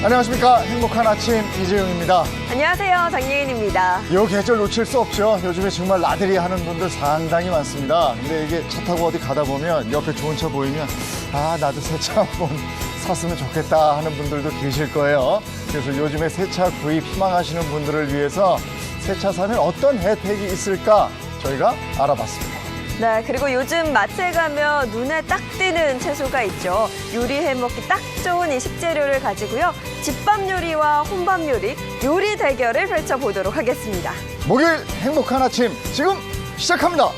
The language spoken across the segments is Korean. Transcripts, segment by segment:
안녕하십니까. 행복한 아침 이재용입니다. 안녕하세요. 장예인입니다. 이 계절 놓칠 수 없죠. 요즘에 정말 나들이 하는 분들 상당히 많습니다. 근데 이게 차 타고 어디 가다 보면 옆에 좋은 차 보이면 나도 새 차 한번 샀으면 좋겠다 하는 분들도 계실 거예요. 그래서 요즘에 새 차 구입 희망하시는 분들을 위해서 새 차 사면 어떤 혜택이 있을까 저희가 알아봤습니다. 네, 그리고 요즘 마트에 가면 눈에 딱 띄는 채소가 있죠. 요리해 먹기 딱 좋은 이 식재료를 가지고요. 집밥 요리와 혼밥 요리 대결을 펼쳐보도록 하겠습니다. 목요일 행복한 아침 지금 시작합니다.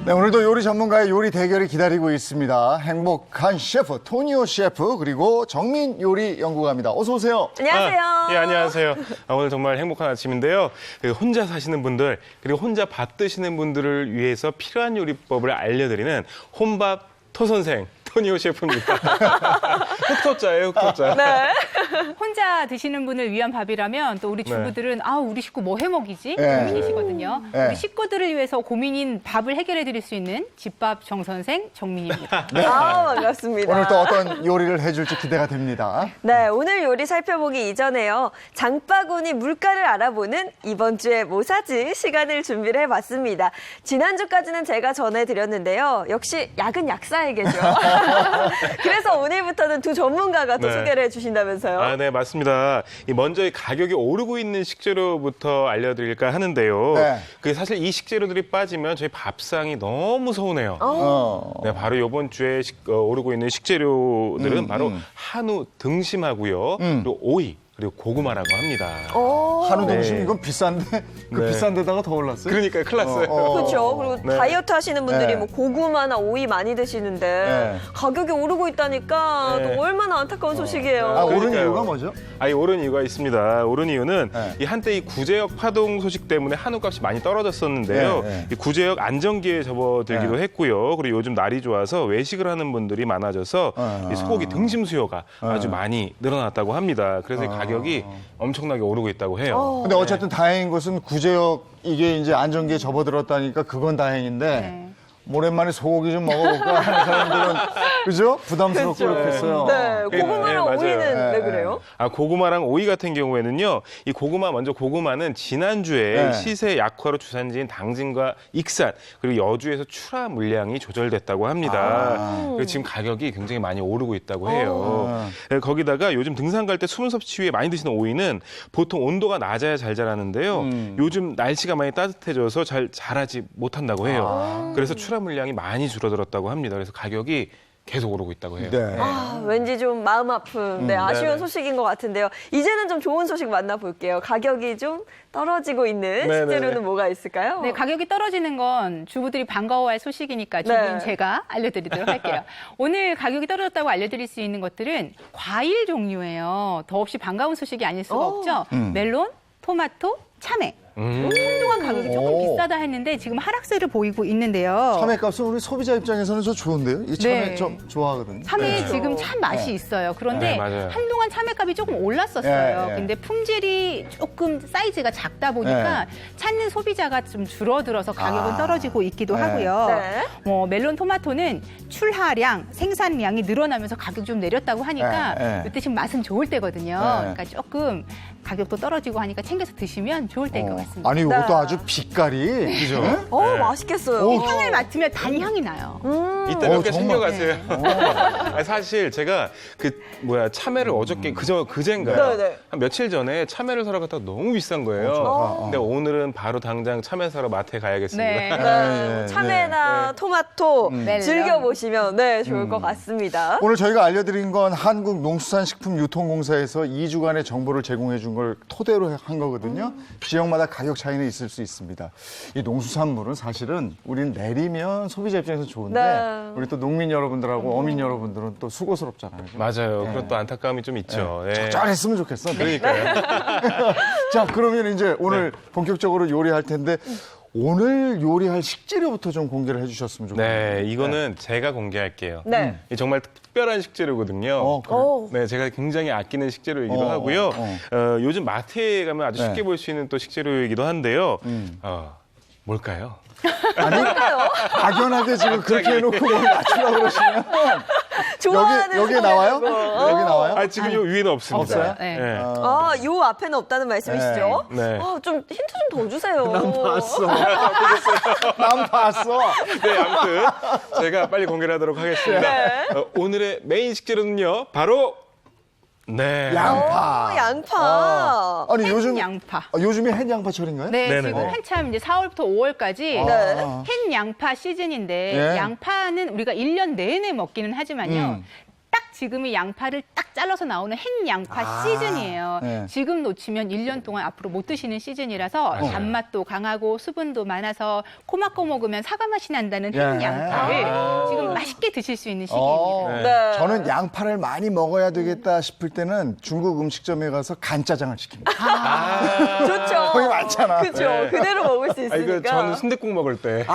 네, 오늘도 요리 전문가의 요리 대결이 기다리고 있습니다. 행복한 셰프 토니오 셰프 그리고 정민 요리 연구가입니다. 어서 오세요. 안녕하세요. 예, 안녕하세요. 오늘 정말 행복한 아침인데요. 혼자 사시는 분들 그리고 혼자 밥 드시는 분들을 위해서 필요한 요리법을 알려드리는 혼밥 토선생 토니오 셰프입니다. 흑토자예요, 흑토자. 네. 혼자 드시는 분을 위한 밥이라면 또 우리 주부들은 우리 식구 뭐 해 먹이지? 네. 고민이시거든요. 네. 우리 식구들을 위해서 고민인 밥을 해결해 드릴 수 있는 집밥 정선생 정민입니다. 반갑습니다. 오늘 또 어떤 요리를 해줄지 기대가 됩니다. 네, 오늘 요리 살펴보기 이전에요. 장바구니 물가를 알아보는 이번 주에 뭐 사지 시간을 준비를 해봤습니다. 지난주까지는 제가 전해드렸는데요. 역시 약은 약사에게죠. 그래서 오늘부터는 두 전문가가 또 네. 소개를 해주신다면서요. 네, 맞습니다. 먼저 이 가격이 오르고 있는 식재료부터 알려드릴까 하는데요. 네. 그 사실 이 식재료들이 빠지면 저희 밥상이 너무 서운해요. 네, 바로 이번 주에 오르고 있는 식재료들은 바로 한우 등심하고요. 그리고 오이, 그리고 고구마라고 합니다. 한우 등심 네. 이건 비싼데 그 네. 비싼 데다가 더 올랐어요? 그러니까 큰일 났어요. 그렇죠. 그리고 네. 다이어트 하시는 분들이 네. 뭐 고구마나 오이 많이 드시는데 네. 가격이 오르고 있다니까 네. 또 얼마나 안타까운 소식이에요. 오른 그러니까요. 이유가 뭐죠? 이 오른 이유가 있습니다. 오른 이유는 네. 이 한때 이 구제역 파동 소식 때문에 한우값이 많이 떨어졌었는데요. 네, 네. 이 구제역 안정기에 접어들기도 네. 했고요. 그리고 요즘 날이 좋아서 외식을 하는 분들이 많아져서 이 소고기 등심 수요가 아주 많이 늘어났다고 합니다. 그래서 이 가격이 엄청나게 오르고 있다고 해요. 근데 어쨌든 다행인 것은 구제역 이게 이제 안정기에 접어들었다니까 그건 다행인데 네. 오랜만에 소고기 좀 먹어볼까 하는 사람들은 그죠? 부담스럽고 그렇겠어요. 네, 고구마랑 맞아요. 오이는 네, 왜 그래요? 고구마랑 오이 같은 경우에는요, 이 고구마는 지난주에 네. 시세 약화로 주산지인 당진과 익산, 그리고 여주에서 출하 물량이 조절됐다고 합니다. 그래서 지금 가격이 굉장히 많이 오르고 있다고 해요. 네, 거기다가 요즘 등산 갈 때 수분 섭취 위에 많이 드시는 오이는 보통 온도가 낮아야 잘 자라는데요. 요즘 날씨가 많이 따뜻해져서 잘 자라지 못한다고 해요. 그래서 출하 물량이 많이 줄어들었다고 합니다. 그래서 가격이 계속 오르고 있다고 해요. 네. 왠지 좀 마음 아픈, 아쉬운 네네. 소식인 것 같은데요. 이제는 좀 좋은 소식 만나볼게요. 가격이 좀 떨어지고 있는 네네네. 식재료는 뭐가 있을까요? 네, 가격이 떨어지는 건 주부들이 반가워할 소식이니까 주부인 네. 제가 알려드리도록 할게요. 오늘 가격이 떨어졌다고 알려드릴 수 있는 것들은 과일 종류예요. 더없이 반가운 소식이 아닐 수가 없죠. 멜론, 토마토, 참외. 한동안 가격이 조금 오. 비싸다 했는데 지금 하락세를 보이고 있는데요. 참외값은 우리 소비자 입장에서는 저 좋은데요? 이 참외 네. 좀 좋아하거든요. 참외 네. 지금 참 맛이 네. 있어요. 그런데 네, 맞아요. 한동안 참외값이 조금 올랐었어요. 네, 네. 근데 품질이 조금 사이즈가 작다 보니까 찾는 소비자가 좀 줄어들어서 가격은 떨어지고 있기도 네. 하고요. 네. 멜론 토마토는 출하량, 생산량이 늘어나면서 가격 좀 내렸다고 하니까 네. 이때 지금 맛은 좋을 때거든요. 네. 그러니까 조금 가격도 떨어지고 하니까 챙겨서 드시면 좋을 때인 것 같습니다. 아니 이것도 네. 아주 빛깔이 그죠? 맛있겠어요. 오, 향을 맡으면 단향이 나요. 이따 몇 개 정말. 챙겨가세요. 사실 제가 참외를 어저께 그젠가요? 네네. 한 며칠 전에 참외를 사러 갔다가 너무 비싼 거예요. 근데 오늘은 바로 당장 참외 사러 마트에 가야겠습니다. 네. 네, 참외나 토마토 멜론. 즐겨보시면 좋을 것 같습니다. 오늘 저희가 알려드린 건 한국농수산식품유통공사에서 2주간의 정보를 제공해 준 준 걸 토대로 한 거거든요. 지역마다 가격 차이는 있을 수 있습니다. 이 농수산물은 사실은 우리는 내리면 소비자 입장에서 좋은데 네. 우리 또 농민 여러분들하고 어민 여러분들은 또 수고스럽잖아요. 맞아요. 네. 그것도 안타까움이 좀 있죠. 예. 잘했으면 좋겠어. 그러니까요. 자, 그러면 이제 오늘 본격적으로 요리할 텐데 오늘 요리할 식재료부터 좀 공개를 해주셨으면 좋겠네요. 네, 이거는 제가 공개할게요. 네. 이 정말 특별한 식재료거든요. 그래? 오. 네, 제가 굉장히 아끼는 식재료이기도 하고요. 요즘 마트에 가면 아주 쉽게 네. 볼 수 있는 또 식재료이기도 한데요. 뭘까요? 아니, 막연하게 지금 그렇게 해놓고 뭘 맞추려고 그러시면 좋아하는 여기 소리라고. 나와요? 여기 나와요? 아, 지금 요 위에는 없습니다. 없어요? 네. 네. 아, 요 앞에는 없다는 말씀이시죠? 네. 아, 좀 힌트 좀 더 주세요. 난 봤어. 난 봤어. 네, 아무튼 제가 빨리 공개를 하도록 하겠습니다. 네. 오늘의 메인 식재료는요, 바로 네. 양파. 오, 양파. 아니 요즘 양파. 요즘이 햇 양파철인가요? 네, 네네네. 지금 한참 이제 4월부터 5월까지 네. 햇 양파 시즌인데 예. 양파는 우리가 1년 내내 먹기는 하지만요. 음. 딱 지금이 양파를 딱 잘라서 나오는 햇 양파 시즌이에요. 네. 지금 놓치면 1년 동안 앞으로 못 드시는 시즌이라서 단맛도 강하고 수분도 많아서 코 막고 먹으면 사과 맛이 난다는 햇 예. 양파를 지금 맛있게 드실 수 있는 어, 시기입니다. 네. 저는 양파를 많이 먹어야 되겠다 싶을 때는 중국 음식점에 가서 간짜장을 시킵니다. 좋죠. 거기 많잖아. 그죠. 네. 그대로 먹을 수 아, 있으니까. 이거 저는 순댓국 먹을 때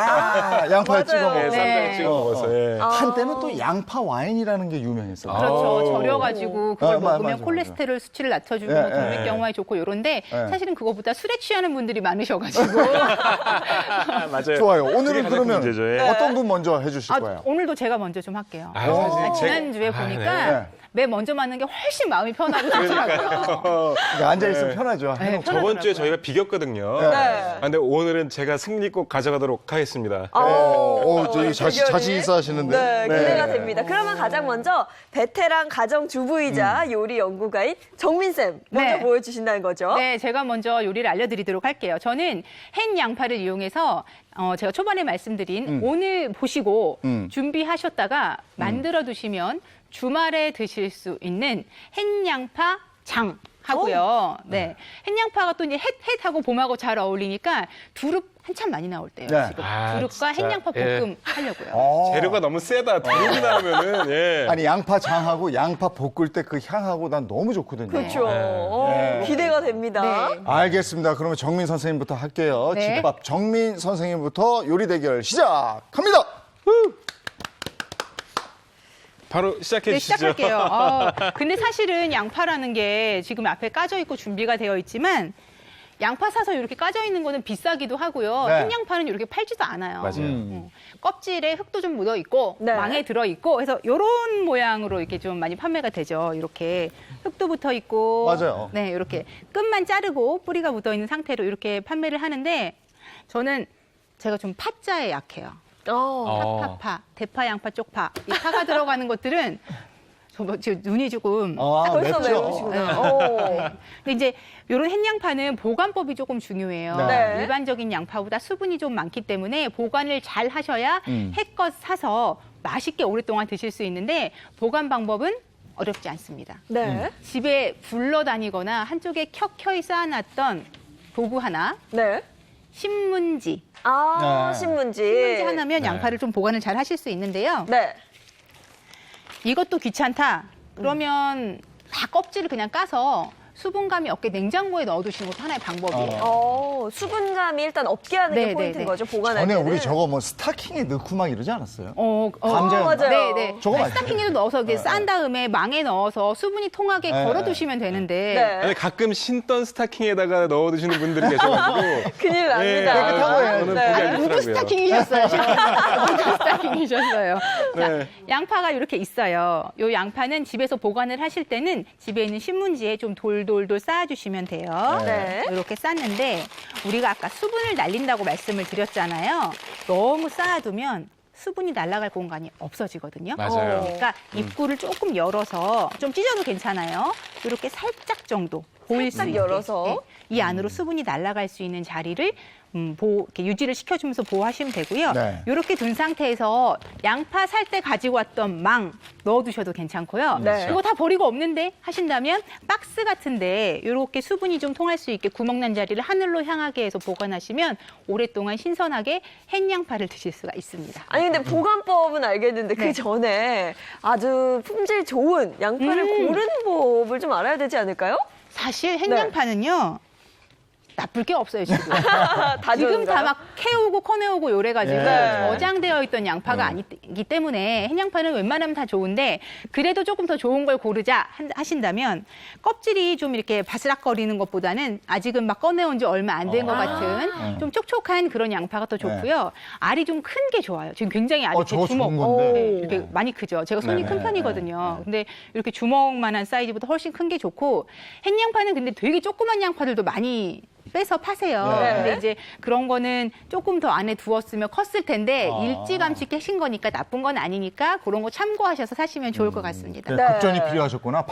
양파에 맞아요. 찍어 먹어. 네, 쌈장에 찍어 먹어서. 예. 한때는 또 양파 와인이라는 게 유명했어요. 그렇죠. 아우. 절여가지고 그걸 먹으면 맞아. 콜레스테롤 수치를 낮춰주고 예, 동맥경화에 좋고 이런데 예. 사실은 그거보다 술에 취하는 분들이 많으셔가지고 맞아요. 좋아요. 그게 오늘은 가장 그러면 문제죠. 예. 어떤 분 먼저 해주실 거예요? 오늘도 제가 먼저 좀 할게요. 아, 사실 지난주에 제가- 보니까 네. 맨 먼저 맞는 게 훨씬 마음이 편하고 좋더라고요. 그러니까 앉아있으면 편하죠. 해놓고. 저번 주에 저희가 비겼거든요. 네. 아, 근데 오늘은 제가 승리꼭 가져가도록 하겠습니다. 저희 자신 있어 하시는데. 네, 기대가 됩니다. 그러면 가장 먼저 베테랑 가정주부이자 요리 연구가인 정민쌤 먼저 네. 보여주신다는 거죠? 네, 제가 먼저 요리를 알려드리도록 할게요. 저는 햇 양파를 이용해서 제가 초반에 말씀드린 오늘 보시고 준비하셨다가 만들어 두시면 주말에 드실 수 있는 햇 양파 장 하고요. 네, 햇 양파가 또 이제 햇하고 봄하고 잘 어울리니까 두릅 한참 많이 나올 때요. 네. 지금 아, 두릅과 진짜. 햇 양파 볶음 하려고요. 재료가 너무 세다. 두릅이 나오면은 예. 아니 양파 장하고 양파 볶을 때 그 향하고 난 너무 좋거든요. 그렇죠. 네. 기대가 됩니다. 네. 알겠습니다. 그러면 정민 선생님부터 할게요. 네. 집밥 정민 선생님부터 요리 대결 시작합니다. 바로 시작해 네, 주시죠. 시작할게요. 근데 사실은 양파라는 게 지금 앞에 까져 있고 준비가 되어 있지만 양파 사서 이렇게 까져 있는 거는 비싸기도 하고요. 네. 햇양파는 이렇게 팔지도 않아요. 맞아요. 껍질에 흙도 좀 묻어 있고 네. 망에 들어 있고 그래서 이런 모양으로 이렇게 좀 많이 판매가 되죠. 이렇게 흙도 붙어 있고 맞아요. 네, 이렇게 끝만 자르고 뿌리가 묻어 있는 상태로 이렇게 판매를 하는데 저는 제가 좀 파자에 약해요. 파파파, 대파, 양파, 쪽파. 이 파가 들어가는 것들은 저 지금 눈이 조금 벌써 맵죠? 매우시구나. 오. 근데 이제 이런 햇양파는 보관법이 조금 중요해요. 네. 일반적인 양파보다 수분이 좀 많기 때문에 보관을 잘 하셔야 햇것 사서 맛있게 오랫동안 드실 수 있는데 보관 방법은 어렵지 않습니다. 네. 집에 굴러다니거나 한쪽에 켜켜이 쌓아놨던 도구 하나, 네. 신문지. 아, 네. 신문지. 신문지 하나면 양파를 좀 보관을 잘 하실 수 있는데요. 네. 이것도 귀찮다. 그러면 다 껍질을 그냥 까서 수분감이 없게 냉장고에 넣어두시는 것도 하나의 방법이에요. 수분감이 일단 없게 하는 게 네, 포인트인 네, 네. 거죠, 보관할 전에 때는. 우리 저거 뭐 스타킹에 넣고 막 이러지 않았어요? 맞아요. 감자였나? 네, 네. 저거 맛있어요. 스타킹에도 넣어서 이렇게 싼 다음에 망에 넣어서 수분이 통하게 네. 걸어두시면 되는데 네. 아니, 가끔 신던 스타킹에다가 넣어 두시는 분들이 계셔가지고 큰일 납니다. 깨끗하고 해야지. 저는 네. 보기 안 누구 좋더라고요. 스타킹이셨어요? 누구 스타킹이셨어요? 자, 네. 양파가 이렇게 있어요. 이 양파는 집에서 보관을 하실 때는 집에 있는 신문지에 좀 돌돌돌 쌓아주시면 돼요. 네. 이렇게 쌌는데 우리가 아까 수분을 날린다고 말씀을 드렸잖아요. 너무 쌓아두면 수분이 날아갈 공간이 없어지거든요. 맞아요. 그러니까 입구를 조금 열어서 좀 찢어도 괜찮아요. 이렇게 살짝 정도 보일 수 살짝 있게 열어서. 네. 이 안으로 수분이 날아갈 수 있는 자리를 이렇게 유지를 시켜주면서 보호하시면 되고요. 네. 이렇게 둔 상태에서 양파 살 때 가지고 왔던 망 넣어두셔도 괜찮고요. 네. 이거 다 버리고 없는데 하신다면 박스 같은데 이렇게 수분이 좀 통할 수 있게 구멍난 자리를 하늘로 향하게 해서 보관하시면 오랫동안 신선하게 햇양파를 드실 수가 있습니다. 아니 근데 보관법은 알겠는데 네. 그 전에 아주 품질 좋은 양파를 고르는 법을 좀 알아야 되지 않을까요? 사실 햇양파는요. 나쁠 게 없어요, 지금. 다 지금 좋은가요? 다 막 캐오고 커내오고 요래가지고 예. 저장되어 있던 양파가 아니기 때문에 햇양파는 웬만하면 다 좋은데 그래도 조금 더 좋은 걸 고르자 하신다면 껍질이 좀 이렇게 바스락거리는 것보다는 아직은 막 꺼내온 지 얼마 안 된 것 같은 좀 촉촉한 그런 양파가 더 좋고요. 알이 좀 큰 게 좋아요. 지금 굉장히 알이 제 저거 주먹 좋은 건데. 네, 이렇게 많이 크죠. 제가 손이 네, 큰 네, 편이거든요. 근데 이렇게 주먹만한 사이즈보다 훨씬 큰 게 좋고 햇양파는 근데 되게 조그만 양파들도 많이 빼서 파세요. 네. 근데 이제 그런 거는 조금 더 안에 두었으면 컸을 텐데 아. 일찌감치 캐신 거니까 나쁜 건 아니니까 그런 거 참고하셔서 사시면 좋을 것 같습니다. 네, 네. 급전이 필요하셨구나.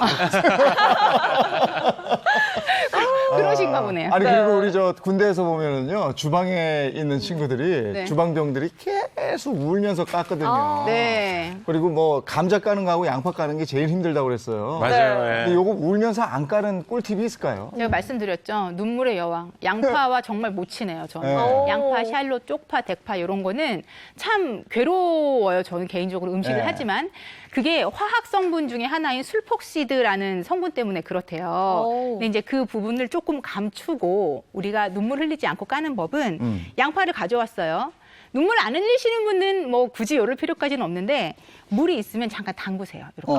그러신가 보네요. 아니 그리고 우리 저 군대에서 보면은요 주방에 있는 친구들이 네. 주방병들이 계속 울면서 깠거든요. 네. 그리고 뭐 감자 까는 거하고 양파 까는 게 제일 힘들다고 그랬어요. 맞아요. 근데 예. 요거 울면서 안 까는 꿀팁이 있을까요? 제가 말씀드렸죠. 눈물의 여왕. 양파와 정말 못 치네요, 저는. 네. 양파, 샬롯, 쪽파, 대파 이런 거는 참 괴로워요. 저는 개인적으로 음식을 네. 하지만 그게 화학 성분 중에 하나인 술폭시드라는 성분 때문에 그렇대요. 오. 근데 이제 그 부분을 조금 감추고 우리가 눈물 흘리지 않고 까는 법은 양파를 가져왔어요. 눈물 안 흘리시는 분은 뭐 굳이 이럴 필요까지는 없는데 물이 있으면 잠깐 담그세요. 이렇게.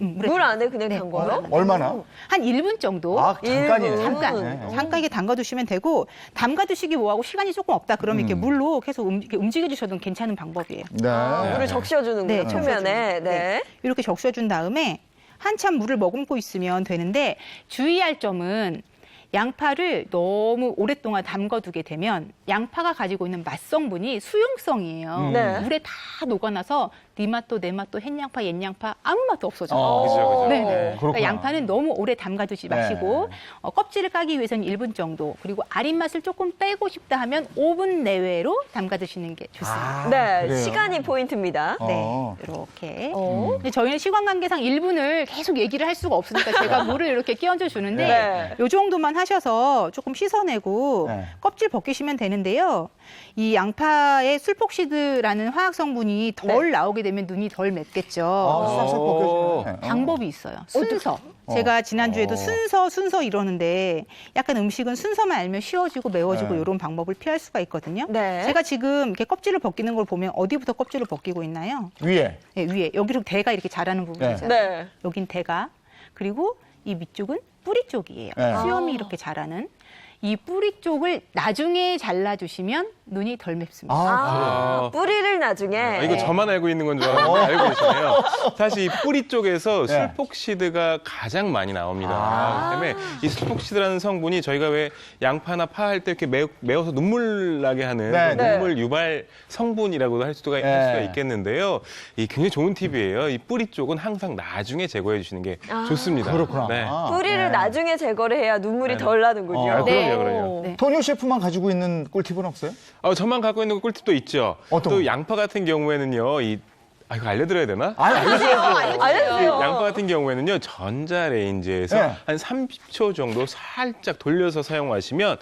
물에 물 안에 그냥 담궈요? 얼마나? 한 1분 정도. 아 잠깐이네. 잠깐 잠깐 이게 담가두시면 되고 담가두시기 뭐하고 시간이 조금 없다 그러면 이렇게 물로 계속 이렇게 움직여주셔도 괜찮은 방법이에요. 네. 물을 적셔주는군요, 네, 표면에. 네. 이렇게 적셔준 다음에 한참 물을 머금고 있으면 되는데 주의할 점은 양파를 너무 오랫동안 담가두게 되면 양파가 가지고 있는 맛성분이 수용성이에요. 네. 물에 다 녹아나서 네 맛도 내 맛도 햇양파, 옛양파 아무 맛도 없어져요. 그죠, 그죠. 네. 그렇구나. 그러니까 양파는 너무 오래 담가두지 마시고 껍질을 까기 위해서는 1분 정도 그리고 아린 맛을 조금 빼고 싶다 하면 5분 내외로 담가 드시는 게 좋습니다. 네, 그래요? 시간이 포인트입니다. 어. 네, 이렇게. 어. 근데 저희는 시간 관계상 1분을 계속 얘기를 할 수가 없으니까 제가 물을 이렇게 끼얹어 주는데 네. 요 정도만 하셔서 조금 씻어내고 네. 껍질 벗기시면 되는데요. 이 양파의 술폭시드라는 화학 성분이 덜 나오게 되면 눈이 덜 맵겠죠. 아, 싹싹 벗겨지네. 방법이 있어요. 순서. 제가 지난주에도 순서 이러는데 약간 음식은 순서만 알면 쉬워지고 매워지고 네. 이런 방법을 피할 수가 있거든요. 네. 제가 지금 이렇게 껍질을 벗기는 걸 보면 어디부터 껍질을 벗기고 있나요? 위에. 네, 위에. 여기로 대가 이렇게 자라는 부분이잖아요. 네. 여긴 대가. 그리고 이 밑쪽은 뿌리 쪽이에요. 네. 수염이 이렇게 자라는. 이 뿌리 쪽을 나중에 잘라주시면 눈이 덜 맵습니다. 아, 뿌리를 나중에. 이거 저만 알고 있는 건 줄 알았는데 알고 계시네요. 사실 이 뿌리 쪽에서 네. 술폭시드가 가장 많이 나옵니다. 그렇기 때문에 이 술폭시드라는 성분이 저희가 왜 양파나 파 할 때 이렇게 매워서 눈물 나게 하는 네, 그 네. 눈물 유발 성분이라고도 할 수가 네. 있겠는데요. 이 굉장히 좋은 팁이에요. 이 뿌리 쪽은 항상 나중에 제거해 주시는 게 좋습니다. 그렇구나. 네. 뿌리를 네. 나중에 제거를 해야 눈물이 네. 덜 나는군요. 네. 그럼요. 네. 토니오 셰프만 가지고 있는 꿀팁은 없어요? 저만 갖고 있는 꿀팁도 있죠. 어떤 또 거? 양파 같은 경우에는요. 이거 알려드려야 되나? 아니, 알려주세요. 양파 같은 경우에는요, 전자레인지에서 네. 한 30초 정도 살짝 돌려서 사용하시면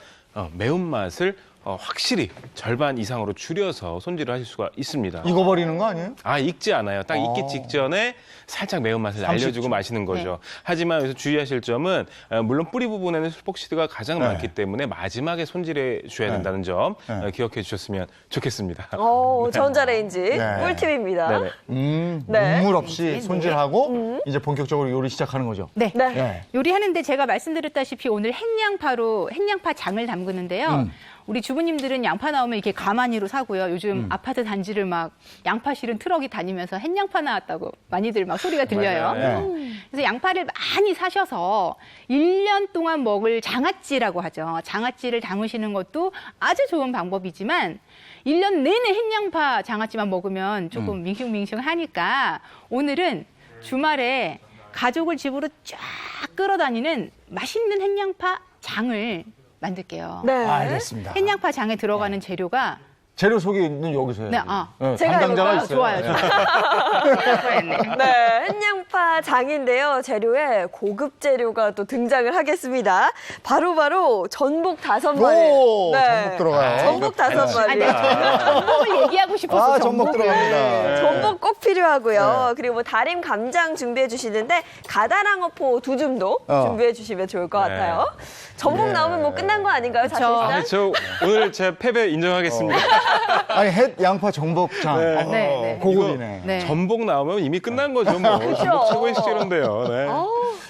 매운맛을 확실히 절반 이상으로 줄여서 손질을 하실 수가 있습니다. 이거 버리는 거 아니에요? 익지 않아요. 딱 익기 직전에 살짝 매운맛을 30초. 알려주고 마시는 거죠. 하지만 여기서 주의하실 점은 물론 뿌리 부분에는 술폭시드가 가장 네. 많기 때문에 마지막에 손질해 주셔야 된다는 점 네. 기억해 주셨으면 좋겠습니다. 전자레인지 네. 꿀팁입니다. 네네. 네. 눈물 없이 손질하고 이제 본격적으로 요리 시작하는 거죠. 네. 네. 네. 요리하는데 제가 말씀드렸다시피 오늘 햇양파 장을 담그는데요. 우리 주부님들은 양파 나오면 이렇게 가마니로 사고요. 요즘 아파트 단지를 막 양파 실은 트럭이 다니면서 햇양파 나왔다고 많이들 막 소리가 들려요. 맞아요. 그래서 양파를 많이 사셔서 1년 동안 먹을 장아찌라고 하죠. 장아찌를 담으시는 것도 아주 좋은 방법이지만 1년 내내 햇양파 장아찌만 먹으면 조금 밍숭밍숭하니까 오늘은 주말에 가족을 집으로 쫙 끌어다니는 맛있는 햇양파 장을 만들게요. 네. 알겠습니다. 햇양파 장에 들어가는 재료가 재료 소개는 여기서 해요. 네, 제가 담당자가 해볼까요? 있어요. 좋아요. 네, 햇양파 장인데요. 재료에 고급 재료가 또 등장을 하겠습니다. 바로 전복 5마리. 오, 전복 들어가요. 전복 5마리. 전복을 얘기하고 싶었어. 아, 전복 들어갑니다. 전복 꼭 필요하고요. 그리고 뭐 다림 감장 준비해 주시는데 가다랑어포 2줌도 준비해 주시면 좋을 것 같아요. 전복 나오면 뭐 끝난 거 아닌가요, 사실상? 네, 저 오늘 제 패배 인정하겠습니다. 아니, 햇 양파 전복장. 네. 네. 고급이네. 네. 전복 나오면 이미 끝난 거죠, 뭐. 전복 최고의 식재료인데요. 네.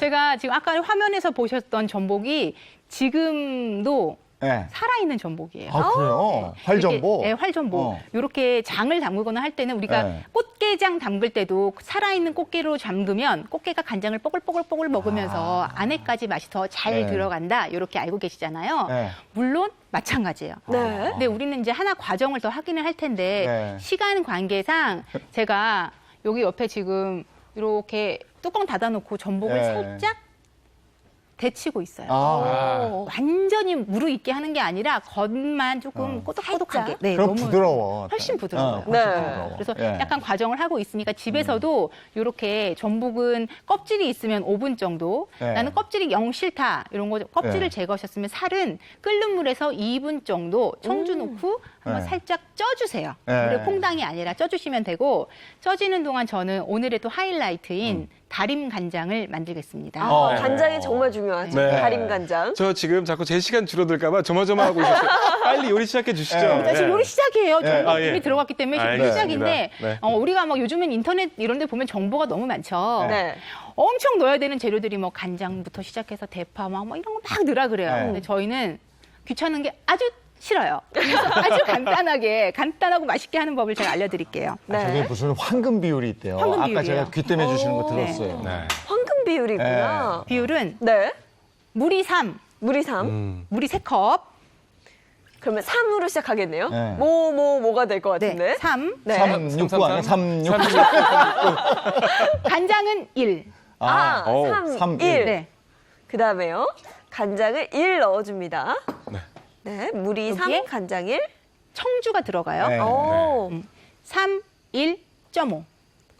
제가 지금 아까 화면에서 보셨던 전복이 지금도 네. 살아있는 전복이에요. 아, 그래요? 활전복? 네, 활전복. 이렇게 장을 담그거나 할 때는 우리가 네. 꽃게장 담글 때도 살아있는 꽃게로 담그면 꽃게가 간장을 뽀글뽀글뽀글 먹으면서 안에까지 맛이 더 잘 네. 들어간다. 이렇게 알고 계시잖아요. 네. 물론 마찬가지예요. 네. 근데 우리는 이제 하나 과정을 더 확인을 할 텐데 네. 시간 관계상 제가 여기 옆에 지금 이렇게 뚜껑 닫아놓고 전복을 네. 살짝 데치고 있어요. 아, 완전히 무르익게 하는 게 아니라 겉만 조금 꼬독꼬독하게. 네, 그럼 부드러워. 훨씬 부드러워요. 훨씬 네. 부드러워. 그래서 예. 약간 과정을 하고 있으니까 집에서도 이렇게 전복은 껍질이 있으면 5분 정도, 네. 나는 껍질이 영 싫다 이런 거 껍질을 네. 제거하셨으면 살은 끓는 물에서 2분 정도 청주 넣고 한번 네. 살짝 쪄주세요. 네. 물에 퐁당이 아니라 쪄주시면 되고 쪄지는 동안 저는 오늘의 또 하이라이트인 다림 간장을 만들겠습니다. 간장이 정말 중요하죠. 네. 다림 간장. 저 지금 자꾸 제 시간 줄어들까봐 조마조마하고 있었어요. 빨리 요리 시작해 주시죠. 네. 자, 지금 요리 시작이에요. 전복 아, 예. 이미 들어갔기 때문에 지금 알겠습니다. 시작인데 네. 우리가 막 요즘엔 인터넷 이런 데 보면 정보가 너무 많죠. 네. 엄청 넣어야 되는 재료들이 뭐 간장부터 시작해서 대파 막 이런 거 막 넣으라 그래요. 네. 근데 저희는 귀찮은 게 아주 싫어요. 그래서 아주 간단하고 맛있게 하는 법을 제가 알려드릴게요. 네. 저게 무슨 황금 비율이 있대요. 황금 아까 비율이에요. 제가 귀 때문에 주시는 거 네. 들었어요. 네. 황금 비율이구나. 비율은 네. 물이 3, 물이 3. 물이 3컵, 그러면 3으로 시작하겠네요. 네. 뭐가 될 것 네, 같은데? 3, 네. 369 아니야? 369. 간장은 1. 아, 오, 3, 3, 1. 네. 그 다음에요. 간장을 1 넣어줍니다. 네. 네. 물이 3, 여기에? 간장 1. 청주가 들어가요. 네. 오. 3, 1.5.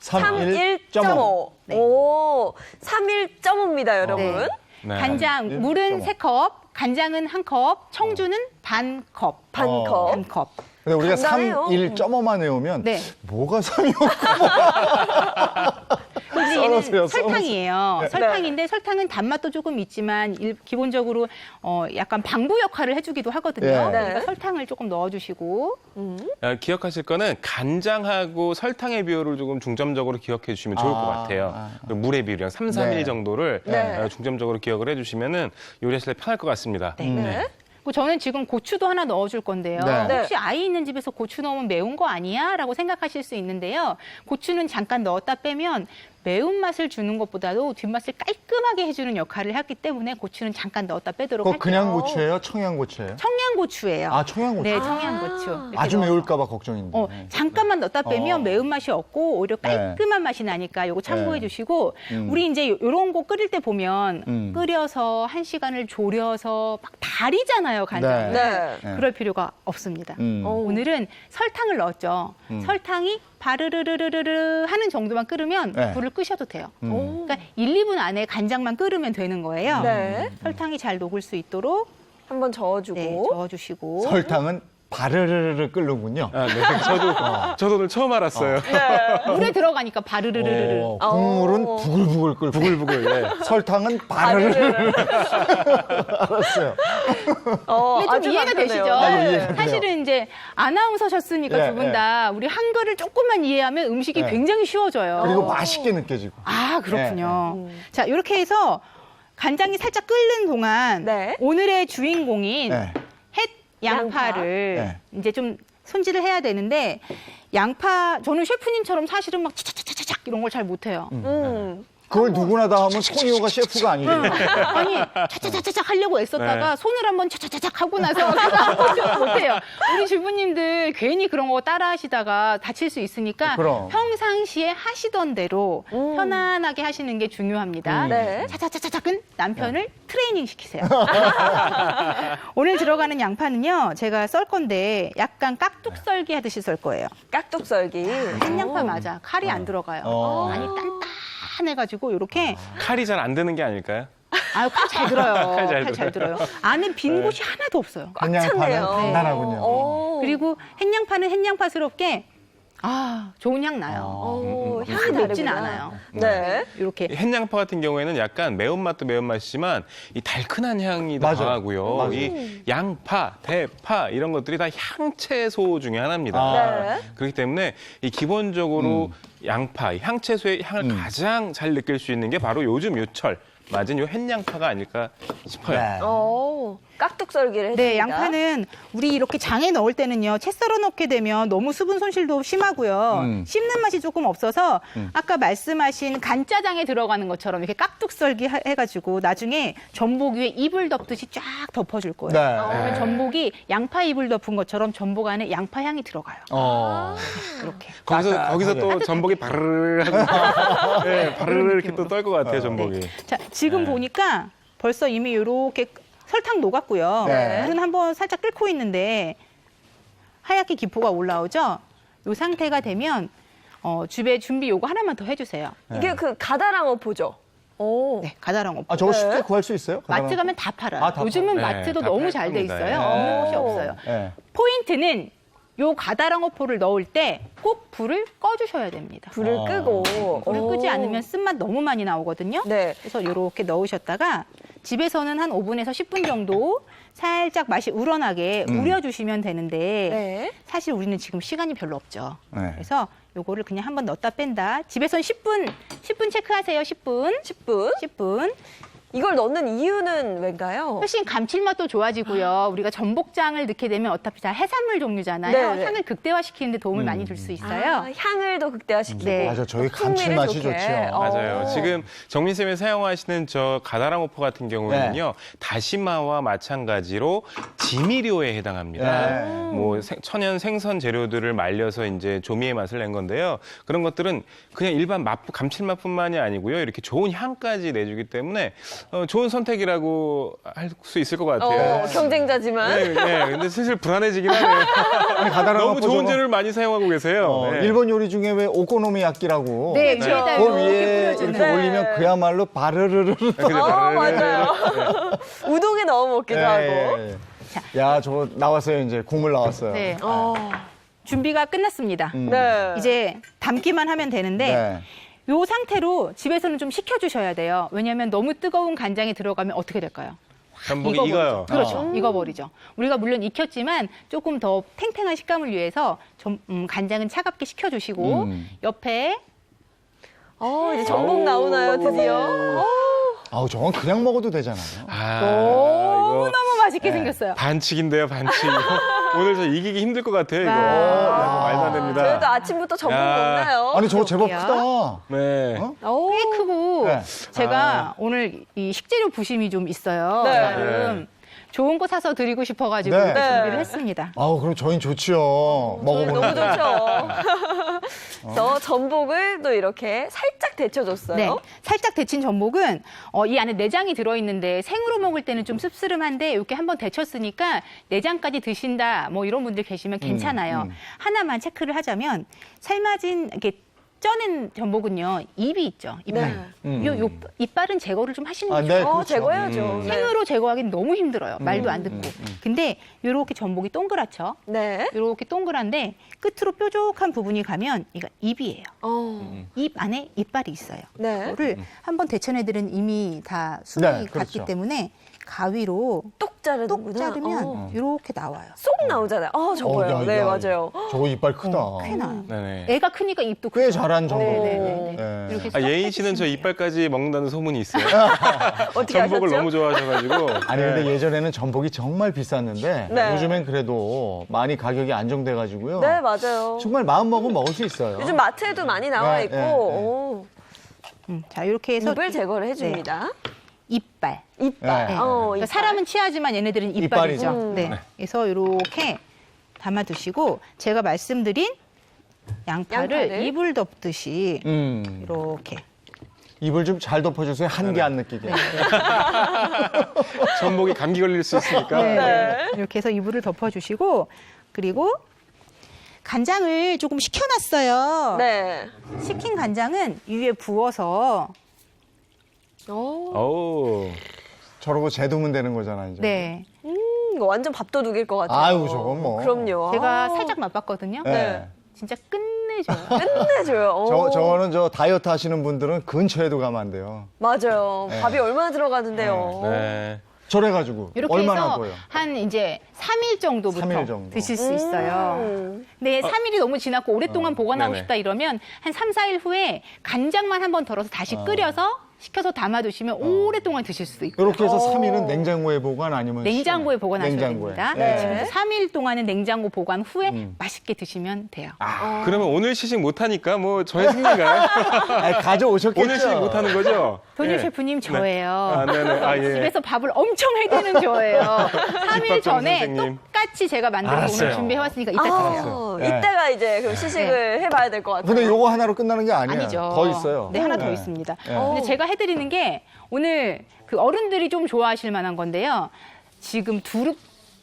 31.5. 네. 오, 31.5입니다, 여러분. 네. 네. 간장, 1.5. 물은 3컵, 간장은 1컵, 청주는 반 컵. 반컵. 반 컵. 근데 우리가 간단해요. 3.1.5만 외우면 네. 뭐가 3이었고 근데 썰어서요, 얘는 설탕이에요. 네. 설탕인데 설탕은 단맛도 조금 있지만 기본적으로 약간 방부 역할을 해주기도 하거든요. 네. 그러니까 네. 설탕을 조금 넣어주시고 기억하실 거는 간장하고 설탕의 비율을 조금 중점적으로 기억해 주시면 좋을 것 같아요. 그리고 물의 비율이랑 3, 3, 1 네. 정도를 네. 중점적으로 기억을 해주시면은 요리하실 때 편할 것 같습니다. 네. 그리고 저는 지금 고추도 하나 넣어줄 건데요. 네. 혹시 아이 있는 집에서 고추 넣으면 매운 거 아니야? 라고 생각하실 수 있는데요. 고추는 잠깐 넣었다 빼면 매운맛을 주는 것보다도 뒷맛을 깔끔하게 해주는 역할을 하기 때문에 고추는 잠깐 넣었다 빼도록 그거 할게요. 그냥 고추예요? 청양고추예요? 청양고추예요. 아, 청양고추. 네, 청양고추. 이렇게 아주 넣어서. 매울까 봐 걱정인데. 잠깐만 넣었다 빼면 매운맛이 없고 오히려 네. 깔끔한 맛이 나니까 요거 참고해 네. 주시고 우리 이제 요런 거 끓일 때 보면 끓여서 1시간을 졸여서 막 다리잖아요, 간장. 네. 네. 그럴 필요가 없습니다. 오늘은 설탕을 넣었죠. 설탕이 바르르르르르 하는 정도만 끓으면 네. 불을 끄셔도 돼요. 그러니까 1, 2분 안에 간장만 끓으면 되는 거예요. 네. 설탕이 잘 녹을 수 있도록 한번 저어주고. 네, 저어주시고. 설탕은 바르르르르 끓는군요. 아, 네. 저도 오늘 처음 알았어요. 물에 들어가니까 바르르르르. 국물은 부글부글 끓고. 부글부글. 예. 설탕은 바르르르. 알았어요. 근데 좀 아주 이해가 간단해요. 되시죠? 네, 이해가 돼요. 사실은 이제 아나운서셨으니까 예, 두 분 다 우리 한글을 조금만 이해하면 음식이 예. 굉장히 쉬워져요. 그리고 맛있게 느껴지고. 아, 그렇군요. 자, 이렇게 해서 간장이 살짝 끓는 동안 네. 오늘의 주인공인 네. 햇 양파를 양파. 이제 좀 손질을 해야 되는데 양파 저는 셰프님처럼 사실은 막 차차차차차 이런 걸 잘 못해요. 그걸 누구나 다 하면 토니오가 셰프가 아니에요. 아니 차차차차차 하려고 애썼다가 네. 손을 한번 차차차차 하고 나서 그다음부터 못해요. 우리 주부님들 괜히 그런 거 따라하시다가 다칠 수 있으니까 그럼. 평상시에 하시던 대로 편안하게 하시는 게 중요합니다. 네. 차차차차차은 남편을 트레이닝 시키세요. 오늘 들어가는 양파는요, 제가 썰 건데 약간 깍둑썰기 하듯이 썰 거예요. 깍둑썰기. 생양파 맞아. 칼이 안 들어가요. 많이 단단해가지고 이렇게 칼이 잘 안 드는 게 아닐까요? 아유, 칼 잘 들어요. 칼잘 칼 잘 들어요. 안에 빈 곳이 하나도 없어요. 한양파는 찼네요. 단단하군요. 오. 그리고 햇냥파는 햇냥파스럽게 좋은 향 나요. 오, 향이 향이 높진 다르구나. 않아요. 네. 이렇게 햇냥파 같은 경우에는 약간 매운맛도 매운맛이지만 이 달큰한 향이 더 맞아요. 강하고요. 맞아요. 이 양파, 대파 이런 것들이 다 향채소 중에 하나입니다. 네. 그렇기 때문에 이 기본적으로 양파, 이 향채소의 향을 가장 잘 느낄 수 있는 게 바로 요즘 요철 맞은 요 햇냥파가 아닐까 싶어요. 네. 오, 깍둑썰기를 했습니다. 네, 양파는 우리 이렇게 장에 넣을 때는요, 채 썰어 넣게 되면 너무 수분 손실도 심하고요. 씹는 맛이 조금 없어서 아까 말씀하신 간짜장에 들어가는 것처럼 이렇게 깍둑썰기 해가지고 나중에 전복 위에 이불 덮듯이 쫙 덮어줄 거예요. 네. 그러면 전복이 양파 이불 덮은 것처럼 전복 안에 양파 향이 들어가요. 이렇게. 거기서 또 전복이 바르르 하고 네, 바르르 이렇게 또 떨 것 같아요, 전복이. 자, 지금 보니까 벌써 이미 이렇게 설탕 녹았고요. 네. 물은 한번 살짝 끓고 있는데 하얗게 기포가 올라오죠. 이 상태가 되면 집에 준비 요거 하나만 더 해주세요. 이게 그 가다랑어포죠. 오. 네, 가다랑어. 아, 저거 네. 쉽게 구할 수 있어요? 마트 가면 다 팔아요. 아, 다 요즘은 팔아요. 마트도 네, 다 너무 잘 돼 팔습니다. 있어요. 네. 없는 곳이 없어요. 네. 포인트는 요 가다랑어포를 넣을 때 꼭 불을 꺼주셔야 됩니다. 불을 끄고. 불을 오. 끄지 않으면 쓴맛 너무 많이 나오거든요. 네. 그래서 이렇게 넣으셨다가 집에서는 한 5분에서 10분 정도 살짝 맛이 우러나게 우려주시면 되는데 네. 사실 우리는 지금 시간이 별로 없죠. 네. 그래서 요거를 그냥 한번 넣었다 뺀다. 집에서는 10분 체크하세요. 10분. 10분. 10분. 이걸 넣는 이유는 왜인가요? 훨씬 감칠맛도 좋아지고요. 우리가 전복장을 넣게 되면 어차피 다 해산물 종류잖아요. 네. 향을 극대화시키는 데 도움을 많이 줄 수 있어요. 아, 향을 더 극대화시키고. 네. 맞아, 저희 풍미를 감칠맛이 좋게. 좋죠. 맞아요. 오. 지금 정민쌤이 사용하시는 저 가다랑어포 같은 경우에는요, 다시마와 마찬가지로 지미료에 해당합니다. 네. 뭐 천연 생선 재료들을 말려서 이제 조미의 맛을 낸 건데요. 그런 것들은 그냥 일반 감칠맛뿐만이 아니고요, 이렇게 좋은 향까지 내주기 때문에 좋은 선택이라고 할 수 있을 것 같아요. 경쟁자지만. 네, 네. 근데 슬슬 불안해지긴 하네요. 아니, 가다랑어 너무 좋은 저거, 재료를 많이 사용하고 계세요. 네. 일본 요리 중에 왜 오코노미야끼라고. 네, 위에다 그 이렇게 위에 뿌려주는. 이렇게 올리면 그야말로 바르르르. 맞아요. 우동에 넣어 먹기도 하고. 네. 야, 저거 나왔어요, 이제. 국물 나왔어요. 네. 어. 준비가 끝났습니다. 네. 이제 담기만 하면 되는데 네. 요 상태로 집에서는 좀 식혀주셔야 돼요. 왜냐하면 너무 뜨거운 간장에 들어가면 어떻게 될까요? 전복이 익어버리죠. 익어요. 그렇죠. 익어버리죠. 우리가 물론 익혔지만 조금 더 탱탱한 식감을 위해서 간장은 차갑게 식혀주시고 옆에 이제 전복 나오나요, 드디어? 아우, 저건 그냥 먹어도 되잖아요. 너무너무 맛있게 네. 생겼어요. 반칙인데요, 반칙. 오늘 저 이기기 힘들 것 같아요, 이거. 와. 말도 안 됩니다. 저희도 아침부터 전복 야. 먹나요? 아니, 저거 제법 그럴게요. 크다. 네. 오. 꽤 크고 네. 제가 오늘 이 식재료 부심이 좀 있어요. 네. 나름 좋은 거 사서 드리고 싶어가지고 네. 이렇게 준비를 네. 했습니다. 아우, 그럼 저희는 좋지요. 너무 먹어보는 게. 좋죠. 그래서 전복을 또 이렇게 살짝 데쳐줬어요. 네, 살짝 데친 전복은 이 안에 내장이 들어있는데 생으로 먹을 때는 좀 씁쓸한데 이렇게 한번 데쳤으니까 내장까지 드신다 뭐 이런 분들 계시면 괜찮아요. 하나만 체크를 하자면 삶아진 이렇게 쪄낸 전복은요 입이 있죠 이빨. 요 이빨은 제거를 좀 하시는 게 아, 좋아요. 네, 그렇죠. 제거해야죠. 네. 생으로 제거하기는 너무 힘들어요. 말도 안 듣고. 근데 이렇게 전복이 동그랗죠. 네. 이렇게 동그란데 끝으로 뾰족한 부분이 가면 이거 입이에요. 입 안에 이빨이 있어요. 네. 그거를 한번 데쳐내들은 이미 다 숨이 네, 갔기 그렇죠. 때문에 가위로 똑 자르는구나. 똑 자르면 이렇게 나와요. 쏙 나오잖아요. 저거요. 야, 네, 야, 맞아요. 저거 이빨 크다. 꽤 나요. 네네. 애가 크니까 입도 꽤 크죠. 잘한 정도. 네네네. 네. 이렇게 아, 쏙 예인 씨는 저 빼주시면 돼요. 이빨까지 먹는다는 소문이 있어요. 어떻게 전복을 하셨죠? 너무 좋아하셔가지고. 아니, 근데 예전에는 전복이 정말 비쌌는데 네. 요즘엔 그래도 많이 가격이 안정돼가지고요. 네, 맞아요. 정말 마음 먹으면 먹을 수 있어요. 요즘 마트에도 많이 나와 네, 있고. 네, 네. 오. 자, 이렇게 해서 입을 제거를 해줍니다. 이빨. 이빨. 네. 그러니까 사람은 치아지만 얘네들은 이빨이죠. 이빨이죠. 네. 그래서 이렇게 담아두시고 제가 말씀드린 양파를 입을 덮듯이 이렇게. 입을 좀 잘 덮어주세요. 한개 안 느끼게. 전복이 감기 걸릴 수 있으니까. 네. 이렇게 해서 이불을 덮어주시고 그리고 간장을 조금 식혀놨어요. 네. 식힌 간장은 위에 부어서 오. 저러고 재두면 되는 거잖아, 이제. 네. 이거 완전 밥도둑일 것 같아요. 아유, 저건 뭐. 그럼요. 제가 살짝 맛봤거든요. 네. 진짜 끝내줘요. 끝내줘요. 오. 저거는 저 다이어트 하시는 분들은 근처에도 가면 안 돼요. 맞아요. 네. 밥이 얼마나 들어가는데요. 네. 저래가지고 이렇게 얼마나 해서 하고요? 한 이제 3일 정도부터 3일 정도. 드실 수 있어요. 근데 3일이 너무 지났고 오랫동안 보관하고 네네. 싶다 이러면 한 3, 4일 후에 간장만 한번 덜어서 다시 끓여서 식혀서 담아두시면 오랫동안 드실 수도 있고. 이렇게 해서 3일은 냉장고에 보관 아니면 냉장고에 시원해? 보관하셔야 냉장고에. 됩니다. 네. 지금 3일 동안은 냉장고 보관 후에 맛있게 드시면 돼요. 그러면 오늘 시식 못하니까 뭐 저의 승리인가요? 아니, 가져오셨겠죠. 오늘 시식 못하는 거죠? 돈유 예. 셰프님 저예요. 아, 네네. 아, 예. 집에서 밥을 엄청 해드는 저예요. 3일 집밥 전에 선생님. 똑같이 제가 만들어서 오늘 알았어요. 준비해왔으니까 이따 드세요. 네. 이따가 이제 그 시식을 해봐야 될 것 같아요. 근데 요거 하나로 끝나는 게 아니에요. 아니죠. 더 있어요. 네, 하나 더 네. 있습니다. 네. 근데 제가 해드리는 게 오늘 그 어른들이 좀 좋아하실 만한 건데요. 지금 두릅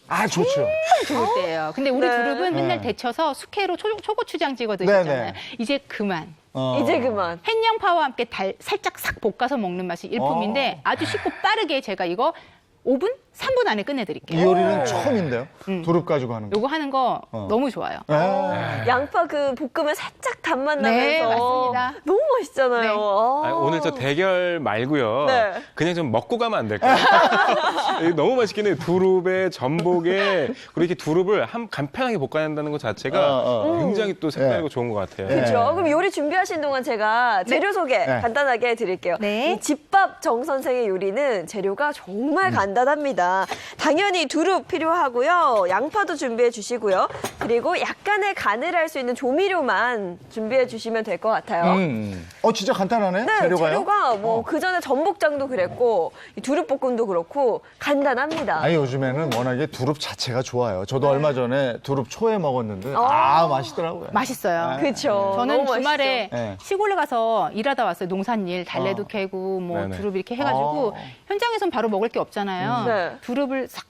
아, 좋죠. 좋을 때예요. 근데 우리 네. 두릅은 맨날 네. 데쳐서 숙회로 초고추장 찍어 드시잖아요. 네, 네. 이제 그만. 이제 그만. 햇양파와 함께 살짝 싹 볶아서 먹는 맛이 일품인데 아주 쉽고 빠르게 제가 이거 5분? 3분 안에 끝내드릴게요. 이 요리는 처음인데요. 두릅 가지고 하는 거. 요거 하는 거 너무 좋아요. 네. 양파 그 볶으면 살짝 단맛 네, 나면서 맞습니다. 너무 맛있잖아요. 네. 아. 오늘 저 대결 말고요. 네. 그냥 좀 먹고 가면 안 될까요? 이게 너무 맛있긴 해요. 두릅에 전복에 그리고 이렇게 두릅을 간편하게 볶아낸다는 것 자체가 굉장히 또 색다르고 좋은 것 같아요. 네. 그렇죠. 그럼 요리 준비하신 동안 제가 재료 소개 네. 간단하게 해드릴게요. 네. 이 집밥 정 선생의 요리는 재료가 정말 간단합니다. 당연히 두릅 필요하고요. 양파도 준비해 주시고요. 그리고 약간의 간을 할 수 있는 조미료만 준비해 주시면 될 것 같아요. 진짜 간단하네. 네, 재료가요? 재료가 뭐 그 전에 전복장도 그랬고 이 두릅볶음도 그렇고 간단합니다. 아니, 요즘에는 워낙에 두릅 자체가 좋아요. 저도 얼마 전에 두릅 초에 먹었는데 맛있더라고요. 맛있어요. 그렇죠. 저는 너무 주말에 네. 시골에 가서 일하다 왔어요. 농산일, 달래도 캐고 뭐 네네. 두릅 이렇게 해가지고 현장에선 바로 먹을 게 없잖아요. 네. 두릅을 싹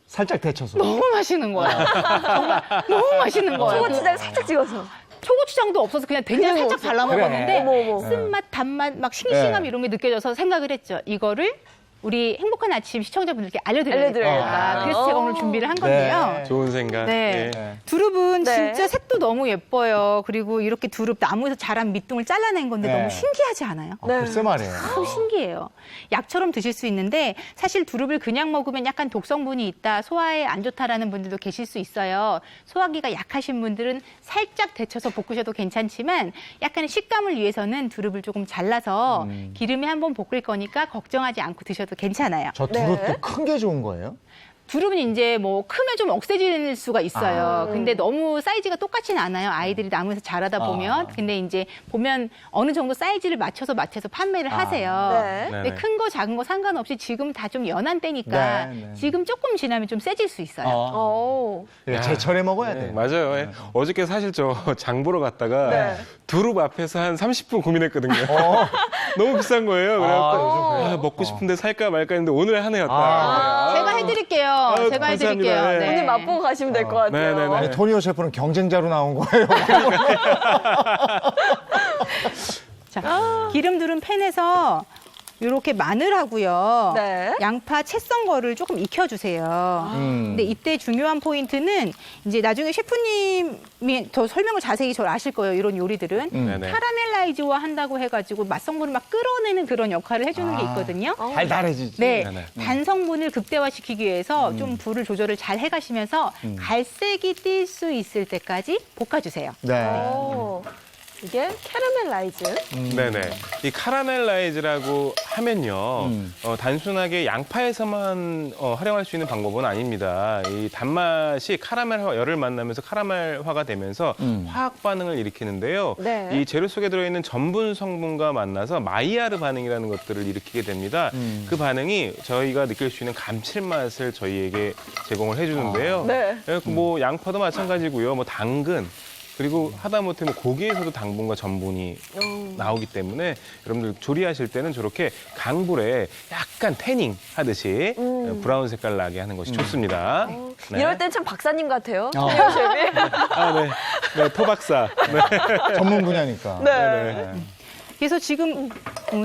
살짝 데쳐서. 너무 맛있는 거예요. 정말 너무 맛있는 거예요. 초고추장 살짝 찍어서. 초고추장도 없어서 그냥 된장 그냥 살짝 먹었어요. 발라 먹었는데 어머, 어머. 쓴맛, 단맛, 막 싱싱함 네. 이런 게 느껴져서 생각을 했죠. 이거를 우리 행복한 아침 시청자분들께 알려드려야겠다. 알려드려야겠다. 그래서 제가 오늘 준비를 한 건데요. 네. 좋은 생각. 네. 예. 두릅은 네. 진짜 색도 너무 예뻐요. 그리고 이렇게 두릅 나무에서 자란 밑둥을 잘라낸 건데 네. 너무 신기하지 않아요? 글쎄 말이에요. 너무 신기해요. 약처럼 드실 수 있는데 사실 두릅을 그냥 먹으면 약간 독성분이 있다, 소화에 안 좋다라는 분들도 계실 수 있어요. 소화기가 약하신 분들은 살짝 데쳐서 볶으셔도 괜찮지만 약간의 식감을 위해서는 두릅을 조금 잘라서 기름에 한번 볶을 거니까 걱정하지 않고 드셔도 괜찮아요. 저 두릅도 큰 게 좋은 거예요? 두릅은 이제 뭐 크면 좀 억세질 수가 있어요. 근데 너무 사이즈가 똑같지는 않아요. 아이들이 나무에서 자라다 보면. 근데 이제 보면 어느 정도 사이즈를 맞춰서 판매를 하세요. 네. 근데 네네. 큰 거 작은 거 상관없이 지금 다 좀 연한 때니까 네, 네. 지금 조금 지나면 좀 세질 수 있어요. 오. 예, 제철에 먹어야 돼. 맞아요. 예. 어저께 사실 저 장 보러 갔다가 네. 두릅 앞에서 한 30분 고민했거든요. 너무 비싼 거예요. 그래갖고 먹고 싶은데 살까 말까 했는데 오늘 하네요. 딱. 제가 해드릴게요. 제가 감사합니다. 해드릴게요. 네. 오늘 맛보고 가시면 될 것 같아요. 네네네. 아니, 토니오 셰프는 경쟁자로 나온 거예요. 자, 기름 두른 팬에서 이렇게 마늘하고요. 네. 양파 채 썬 거를 조금 익혀주세요. 근데 이때 중요한 포인트는 이제 나중에 셰프님이 더 설명을 자세히 저 아실 거예요. 이런 요리들은. 네네. 카라멜라이즈화 한다고 해가지고 맛성분을 막 끌어내는 그런 역할을 해주는 게 있거든요. 달달해지지. 네, 네네. 단성분을 극대화시키기 위해서 좀 불을 조절을 잘 해가시면서 갈색이 띌 수 있을 때까지 볶아주세요. 네. 오. 이게 캐러멜라이즈. 네네. 이 카라멜라이즈라고 하면요, 단순하게 양파에서만 활용할 수 있는 방법은 아닙니다. 이 단맛이 카라멜과 열을 만나면서 카라멜화가 되면서 화학 반응을 일으키는데요. 네. 이 재료 속에 들어있는 전분 성분과 만나서 마이야르 반응이라는 것들을 일으키게 됩니다. 그 반응이 저희가 느낄 수 있는 감칠맛을 저희에게 제공을 해주는데요. 네. 뭐 양파도 마찬가지고요. 뭐 당근. 그리고 하다못해 뭐 고기에서도 당분과 전분이 나오기 때문에 여러분들 조리하실 때는 저렇게 강불에 약간 태닝 하듯이 브라운 색깔 나게 하는 것이 좋습니다. 네. 이럴 땐 참 박사님 같아요. 토니오 셰프. 아, 네. 네, 토박사. 네. 전문 분야니까. 네. 그래서 지금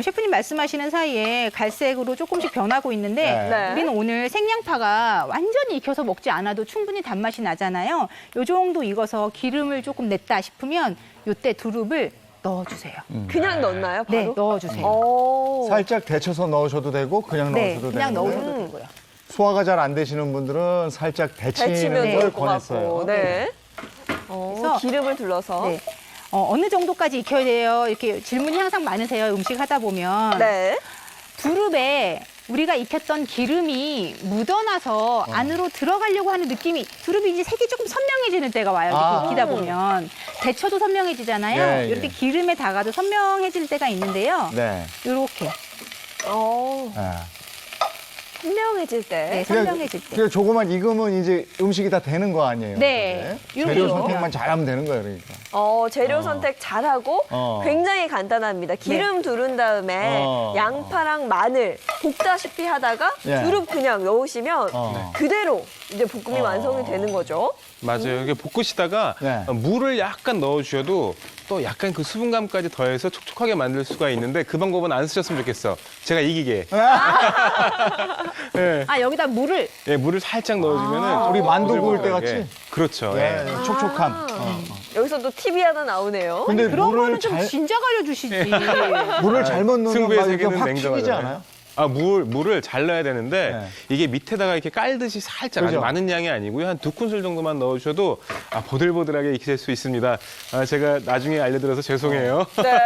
셰프님 말씀하시는 사이에 갈색으로 조금씩 변하고 있는데 네. 우리는 오늘 생양파가 완전히 익혀서 먹지 않아도 충분히 단맛이 나잖아요. 요 정도 익어서 기름을 조금 냈다 싶으면 요때 두릅을 넣어주세요. 그냥 넣나요? 바로? 네, 넣어주세요. 오. 살짝 데쳐서 넣으셔도 되고 그냥 네, 넣으셔도 그냥 되는데 넣으셔도 되고요. 소화가 잘 안 되시는 분들은 살짝 데치는 데치면 걸 좋을 것 권했어요. 같고. 네. 그래서 기름을 둘러서. 네. 어느 정도까지 익혀야 돼요? 이렇게 질문이 항상 많으세요. 음식 하다 보면. 네. 두릅에 우리가 익혔던 기름이 묻어나서 안으로 들어가려고 하는 느낌이 두릅이 이제 색이 조금 선명해지는 때가 와요. 이렇게 아. 익히다 보면 데쳐도 선명해지잖아요. 예, 예. 이렇게 기름에 닿아도 선명해질 때가 있는데요. 네. 이렇게 네. 선명해질 때. 네, 선명해질 때. 그냥 조금만 익으면 이제 음식이 다 되는 거 아니에요? 네. 그게? 이렇게 재료 익으면. 선택만 잘하면 되는 거예요, 그러니까. 재료 선택 잘하고 굉장히 간단합니다. 기름 두른 다음에 양파랑 마늘 볶다시피 하다가 예. 두릅 그냥 넣으시면 그대로 이제 볶음이 완성이 되는 거죠. 맞아요. 이게 볶으시다가 네. 물을 약간 넣어주셔도 또 약간 그 수분감까지 더해서 촉촉하게 만들 수가 있는데 그 방법은 안 쓰셨으면 좋겠어. 제가 이기게. 네. 아, 여기다 물을 예, 물을 살짝 넣어주면은 우리 만두 구울 때 보들보들하게. 같이? 그렇죠. 네, 예. 촉촉함. 여기서 또 팁이 하나 나오네요. 근데 그런 물을 거는 좀 진작 알려주시지. 물을 잘못 넣으면 승부의 막 이렇게 세계는 확 튀기지 냉정하잖아요. 않아요? 아, 물을 잘 넣어야 되는데 네. 이게 밑에다가 이렇게 깔듯이 살짝 아주 그죠? 많은 양이 아니고요. 한 2큰술 정도만 넣어주셔도 보들보들하게 익힐 수 있습니다. 제가 나중에 알려드려서 죄송해요. 네.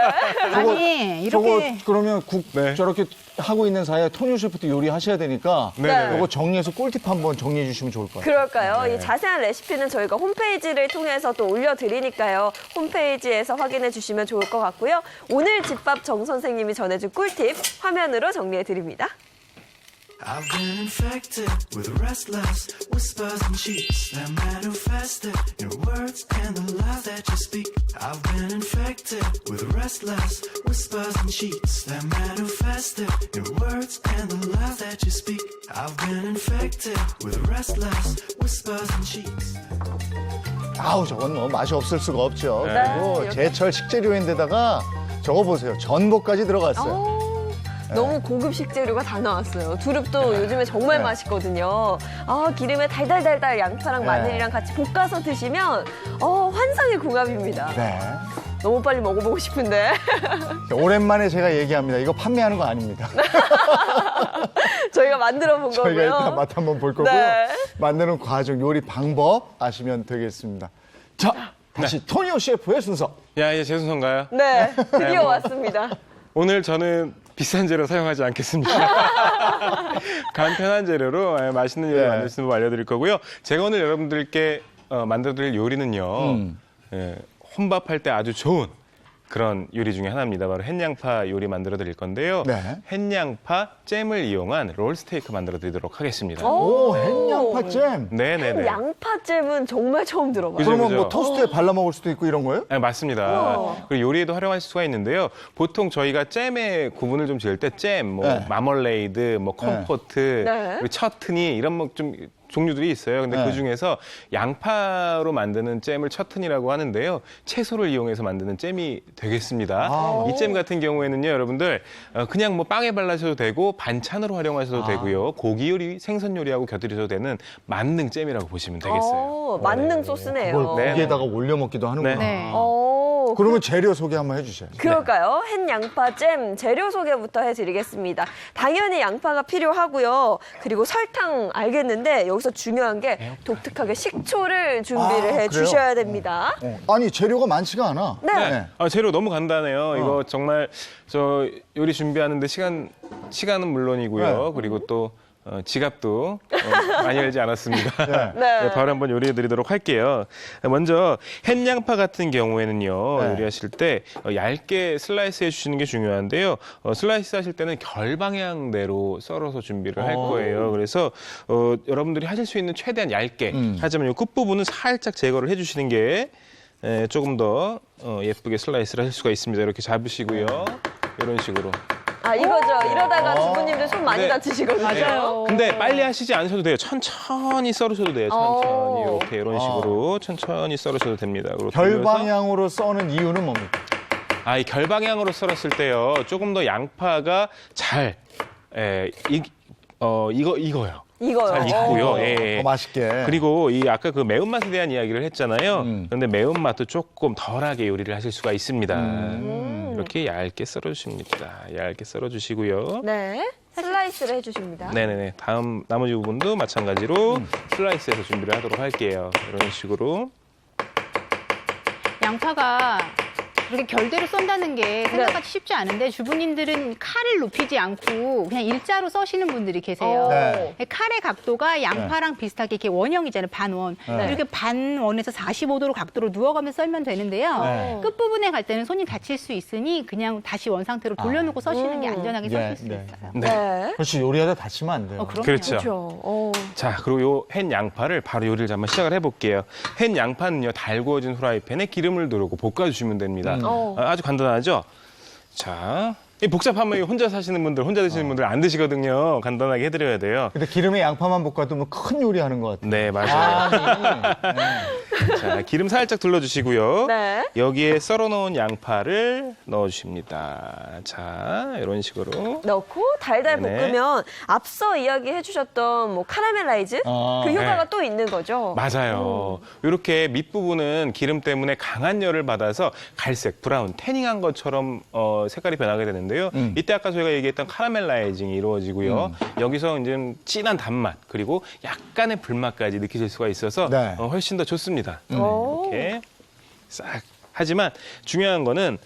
아니, 저거 이렇게. 그러면 국 네. 저렇게 하고 있는 사이에 토니오 셰프도 요리하셔야 되니까 네. 이거 정리해서 꿀팁 한번 정리해 주시면 좋을 것 같아요. 그럴까요? 이 자세한 레시피는 저희가 홈페이지를 통해서 또 올려드리니까요. 홈페이지에서 확인해 주시면 좋을 것 같고요. 오늘 집밥 정 선생님이 전해준 꿀팁 화면으로 정리해드립니다. I've been infected with restless whispers and cheats that manifested in words and the lies that you speak. I've been infected with restless whispers and cheats that manifested in words and the lies that you speak. I've been infected with restless whispers and cheats. 아우 저건 뭐 맛이 없을 수가 없죠. 네. 그리고 이렇게. 제철 식재료인데다가 저거 보세요. 전복까지 들어갔어요. 너무 고급 식재료가 다 나왔어요. 두릅도 요즘에 정말 네. 맛있거든요. 기름에 달달달달 양파랑 네. 마늘이랑 같이 볶아서 드시면 환상의 궁합입니다. 네. 너무 빨리 먹어보고 싶은데. 오랜만에 제가 얘기합니다. 이거 판매하는 거 아닙니다. 저희가 만들어 본 저희가 일단 거고요. 맛 한번 볼 거고요. 네. 만드는 과정, 요리 방법 아시면 되겠습니다. 자, 다시 토니오 셰프의 순서. 야, 이제 제 순서인가요? 네, 드디어 왔습니다. 오늘 저는 비싼 재료 사용하지 않겠습니다. 간편한 재료로 맛있는 요리 네. 만들 수 있는 법 알려드릴 거고요. 제가 오늘 여러분들께 만들어드릴 요리는요. 혼밥할 때 아주 좋은 그런 요리 중에 하나입니다. 바로 햇양파 요리 만들어 드릴 건데요. 네. 햇양파 잼을 이용한 롤 스테이크 만들어 드리도록 하겠습니다. 오, 햇양파 잼. 네네네. 양파잼은 정말 처음 들어봐요. 그죠? 그러면 뭐 토스트에 발라 먹을 수도 있고 이런 거예요? 네, 맞습니다. 그리고 요리에도 활용하실 수가 있는데요. 보통 저희가 잼의 구분을 좀 지을 때 잼, 뭐 네. 마멀레이드, 뭐 컴포트, 네. 그리고 처트니 이런 뭐 좀 종류들이 있어요. 근데 네. 그 중에서 양파로 만드는 잼을 처튼이라고 하는데요. 채소를 이용해서 만드는 잼이 되겠습니다. 이 잼 같은 경우에는요, 여러분들 그냥 뭐 빵에 발라셔도 되고 반찬으로 활용하셔도 되고요. 고기 요리, 생선 요리하고 곁들여도 되는 만능 잼이라고 보시면 되겠어요. 만능 소스네요. 그걸 네. 고기에다가 올려 먹기도 하는구나. 네. 네. 그러면 재료 소개 한번 해주세요. 그럴까요? 햇 양파 잼 재료 소개부터 해드리겠습니다. 당연히 양파가 필요하고요. 그리고 설탕 알겠는데 여기서 중요한 게 독특하게 식초를 준비를 그래요? 해주셔야 됩니다. 아니 재료가 많지가 않아. 네. 재료 너무 간단해요. 이거 정말 저 요리 준비하는데 시간은 물론이고요. 그리고 또 지갑도 많이 열지 않았습니다. 네. 바로 한번 요리해 드리도록 할게요. 먼저 햇양파 같은 경우에는요. 네. 요리하실 때 얇게 슬라이스 해주시는 게 중요한데요. 슬라이스 하실 때는 결방향대로 썰어서 준비를 할 거예요. 그래서 여러분들이 하실 수 있는 최대한 얇게 하지만 이 끝부분은 살짝 제거를 해주시는 게 조금 더 예쁘게 슬라이스를 하실 수가 있습니다. 이렇게 잡으시고요. 이런 식으로. 이거죠. 이러다가 주부님들 손 많이 네. 다치시거든요. 맞아요. 근데 빨리 하시지 않으셔도 돼요. 천천히 썰으셔도 돼요. 천천히 이렇게 이런 식으로 천천히 썰으셔도 됩니다. 그리고 돌려서 결방향으로 써는 이유는 뭡니까? 이 결방향으로 썰었을 때요. 조금 더 양파가 잘 이거요. 이거요. 잘 익고요. 예. 더 맛있게. 그리고 이 아까 그 매운맛에 대한 이야기를 했잖아요. 그런데 매운맛도 조금 덜하게 요리를 하실 수가 있습니다. 이렇게 얇게 썰어주십니다. 얇게 썰어주시고요. 네. 슬라이스를 해주십니다. 네네네. 다음 나머지 부분도 마찬가지로 슬라이스해서 준비를 하도록 할게요. 이런 식으로. 양파가 그렇게 결대로 썬다는 게 생각보다 쉽지 않은데 주부님들은 칼을 높이지 않고 그냥 일자로 써시는 분들이 계세요. 네. 칼의 각도가 양파랑 비슷하게 이렇게 원형이잖아요. 반원. 이렇게 반원에서 45도로 각도로 누워가면서 썰면 되는데요. 네. 끝부분에 갈 때는 손이 다칠 수 있으니 그냥 다시 원상태로 돌려놓고 써시는 게 안전하게 써실 수 네. 있어요. 네. 그렇지 요리하다 다치면 안 돼요. 그럼요. 그렇죠. 그렇죠. 자, 그리고 요 햇 양파를 바로 요리를 한번 시작을 해볼게요. 햇 양파는요, 달구어진 후라이팬에 기름을 두르고 볶아주시면 됩니다. 아주 간단하죠? 자, 이 복잡한 거 혼자 사시는 분들, 혼자 드시는 분들 안 드시거든요. 간단하게 해드려야 돼요. 근데 기름에 양파만 볶아도 뭐 큰 요리하는 것 같아요. 네, 맞아요. 자, 기름 살짝 둘러주시고요. 네. 여기에 썰어놓은 양파를 넣어주십니다. 자, 이런 식으로. 넣고 달달 네네. 볶으면 앞서 이야기해 주셨던 뭐 카라멜라이즈 그 효과가 네. 또 있는 거죠. 맞아요. 이렇게 밑부분은 기름 때문에 강한 열을 받아서 갈색, 브라운, 태닝한 것처럼 색깔이 변하게 되는데요. 이때 아까 저희가 얘기했던 카라멜라이징이 이루어지고요. 여기서 이제 진한 단맛 그리고 약간의 불맛까지 느끼실 수가 있어서 네. 훨씬 더 좋습니다. 오. 이렇게 싹. 하지만 중요한 거는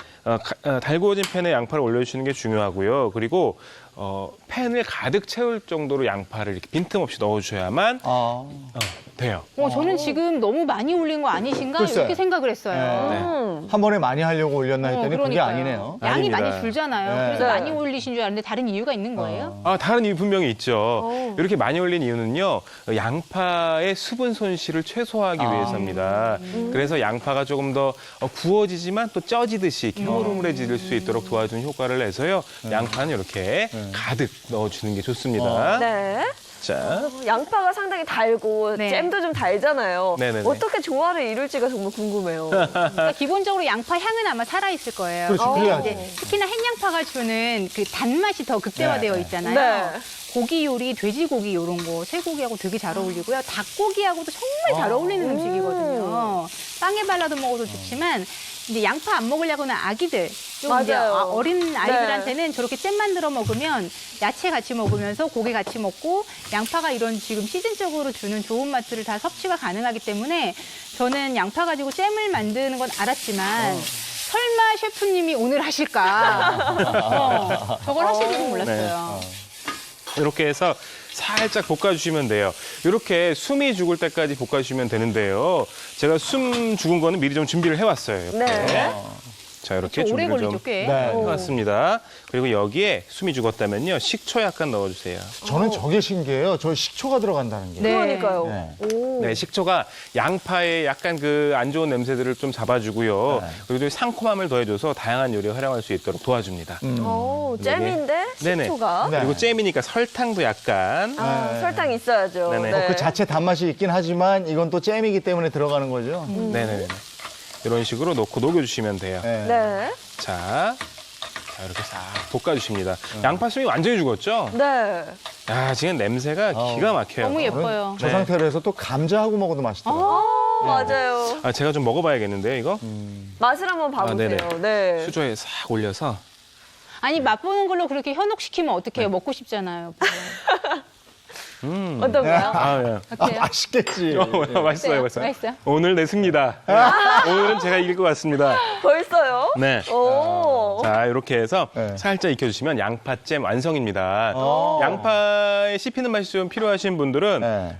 달구어진 팬에 양파를 올려주시는 게 중요하고요. 그리고 팬을 가득 채울 정도로 양파를 이렇게 빈틈없이 넣어주셔야만 돼요. 저는 지금 너무 많이 올린 거 아니신가 글쎄요. 이렇게 생각을 했어요. 네. 한 번에 많이 하려고 올렸나 했더니 그게 그러니까요. 아니네요. 양이 아닙니다. 많이 줄잖아요. 네. 그래서 네. 많이 올리신 줄 알았는데 다른 이유가 있는 거예요? 다른 이유 분명히 있죠. 이렇게 많이 올린 이유는요. 양파의 수분 손실을 최소화하기 위해서입니다. 그래서 양파가 조금 더 구워지지만 또 쪄지듯이 이렇게 흐물흐물해질 수 있도록 도와주는 효과를 내서요. 양파는 이렇게 가득 넣어주는 게 좋습니다. 네. 자, 양파가 상당히 달고 네. 잼도 좀 달잖아요. 네네네. 어떻게 조화를 이룰지가 정말 궁금해요. 그러니까 기본적으로 양파 향은 아마 살아있을 거예요. 그렇지, 근데 그래야죠. 이제 특히나 햇양파가 주는 그 단맛이 더 극대화되어 네. 있잖아요. 네. 고기 요리, 돼지고기 이런 거, 쇠고기하고 되게 잘 어울리고요. 닭고기하고도 정말 잘 어울리는 음식이거든요. 빵에 발라도 먹어도 좋지만 이제 양파 안 먹으려고는 아기들, 좀 이제 맞아요. 어린 아이들한테는 저렇게 잼 만들어 먹으면 야채 같이 먹으면서 고기 같이 먹고 양파가 이런 지금 시즌적으로 주는 좋은 맛들을 다 섭취가 가능하기 때문에 저는 양파 가지고 잼을 만드는 건 알았지만 설마 셰프님이 오늘 하실까? 저걸 하실 줄은 몰랐어요. 이렇게 해서 살짝 볶아주시면 돼요. 이렇게 숨이 죽을 때까지 볶아주시면 되는데요. 제가 숨 죽은 거는 미리 좀 준비를 해왔어요. 이렇게. 네. 자, 이렇게 오래 준비를 걸리죠, 좀 꽤. 네. 해왔습니다. 그리고 여기에 숨이 죽었다면요. 식초 약간 넣어주세요. 저는 저게 신기해요. 저 식초가 들어간다는 게. 네. 그러니까요. 네. 오. 네, 식초가 양파의 약간 그 안 좋은 냄새들을 좀 잡아주고요. 네. 그리고 또 상콤함을 더해줘서 다양한 요리에 활용할 수 있도록 도와줍니다. 오, 잼인데 네네. 식초가. 네. 그리고 잼이니까 설탕도 약간. 아, 네. 설탕 있어야죠. 네네. 그 자체 단맛이 있긴 하지만 이건 또 잼이기 때문에 들어가는 거죠. 네네네. 이런 식으로 넣고 녹여주시면 돼요. 네. 네. 자, 이렇게 싹 볶아주십니다. 양파 숨이 완전히 죽었죠? 네. 아, 지금 냄새가 기가 막혀요. 너무 예뻐요. 저 네. 상태로 해서 또 감자하고 먹어도 맛있더라고요. 맞아요. 아, 제가 좀 먹어봐야겠는데요, 이거? 맛을 한번 봐보세요. 네네. 네. 수저에 싹 올려서. 아니 맛보는 걸로 그렇게 현혹시키면 어떡해요? 먹고 싶잖아요. 어떤가요? 아, 예. 어때요? 맛있겠지. 맛있어요, 맛있어요. 맛있어요? 오늘 내 승리다. 오늘은 제가 이길 것 같습니다. 벌써요? 네. 오. 자, 이렇게 해서 네. 살짝 익혀주시면 양파잼 완성입니다. 양파에 씹히는 맛이 좀 필요하신 분들은 네.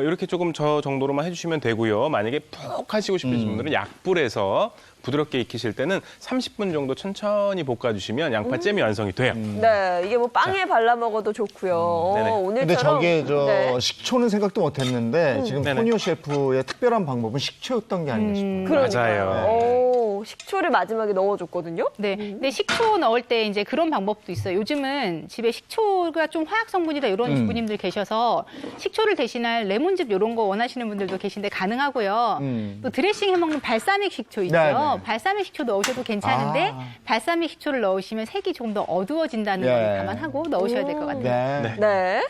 이렇게 조금 저 정도로만 해주시면 되고요. 만약에 푹 하시고 싶으신 분들은 약불에서 부드럽게 익히실 때는 30분 정도 천천히 볶아주시면 양파잼이 완성이 돼요. 네, 이게 뭐 빵에 발라 먹어도 좋고요. 네네. 오늘처럼. 근데 저게 네. 식초는 생각도 못했는데 지금 네네. 포니오 셰프의 특별한 방법은 식초였던 게 아닌가 싶어요. 맞아요. 오, 식초를 마지막에 넣어줬거든요. 네. 근데 식초 넣을 때 이제 그런 방법도 있어요. 요즘은 집에 식초가 좀 화학 성분이다 이런 주부님들 계셔서 식초를 대신할 레몬즙 이런 거 원하시는 분들도 계신데 가능하고요. 또 드레싱 해먹는 발사믹 식초 있죠. 네네. 발사믹 식초 넣으셔도 괜찮은데 발사믹 식초를 넣으시면 색이 조금 더 어두워진다는 걸 감안하고 넣으셔야 될 것 같아요. 네. 네.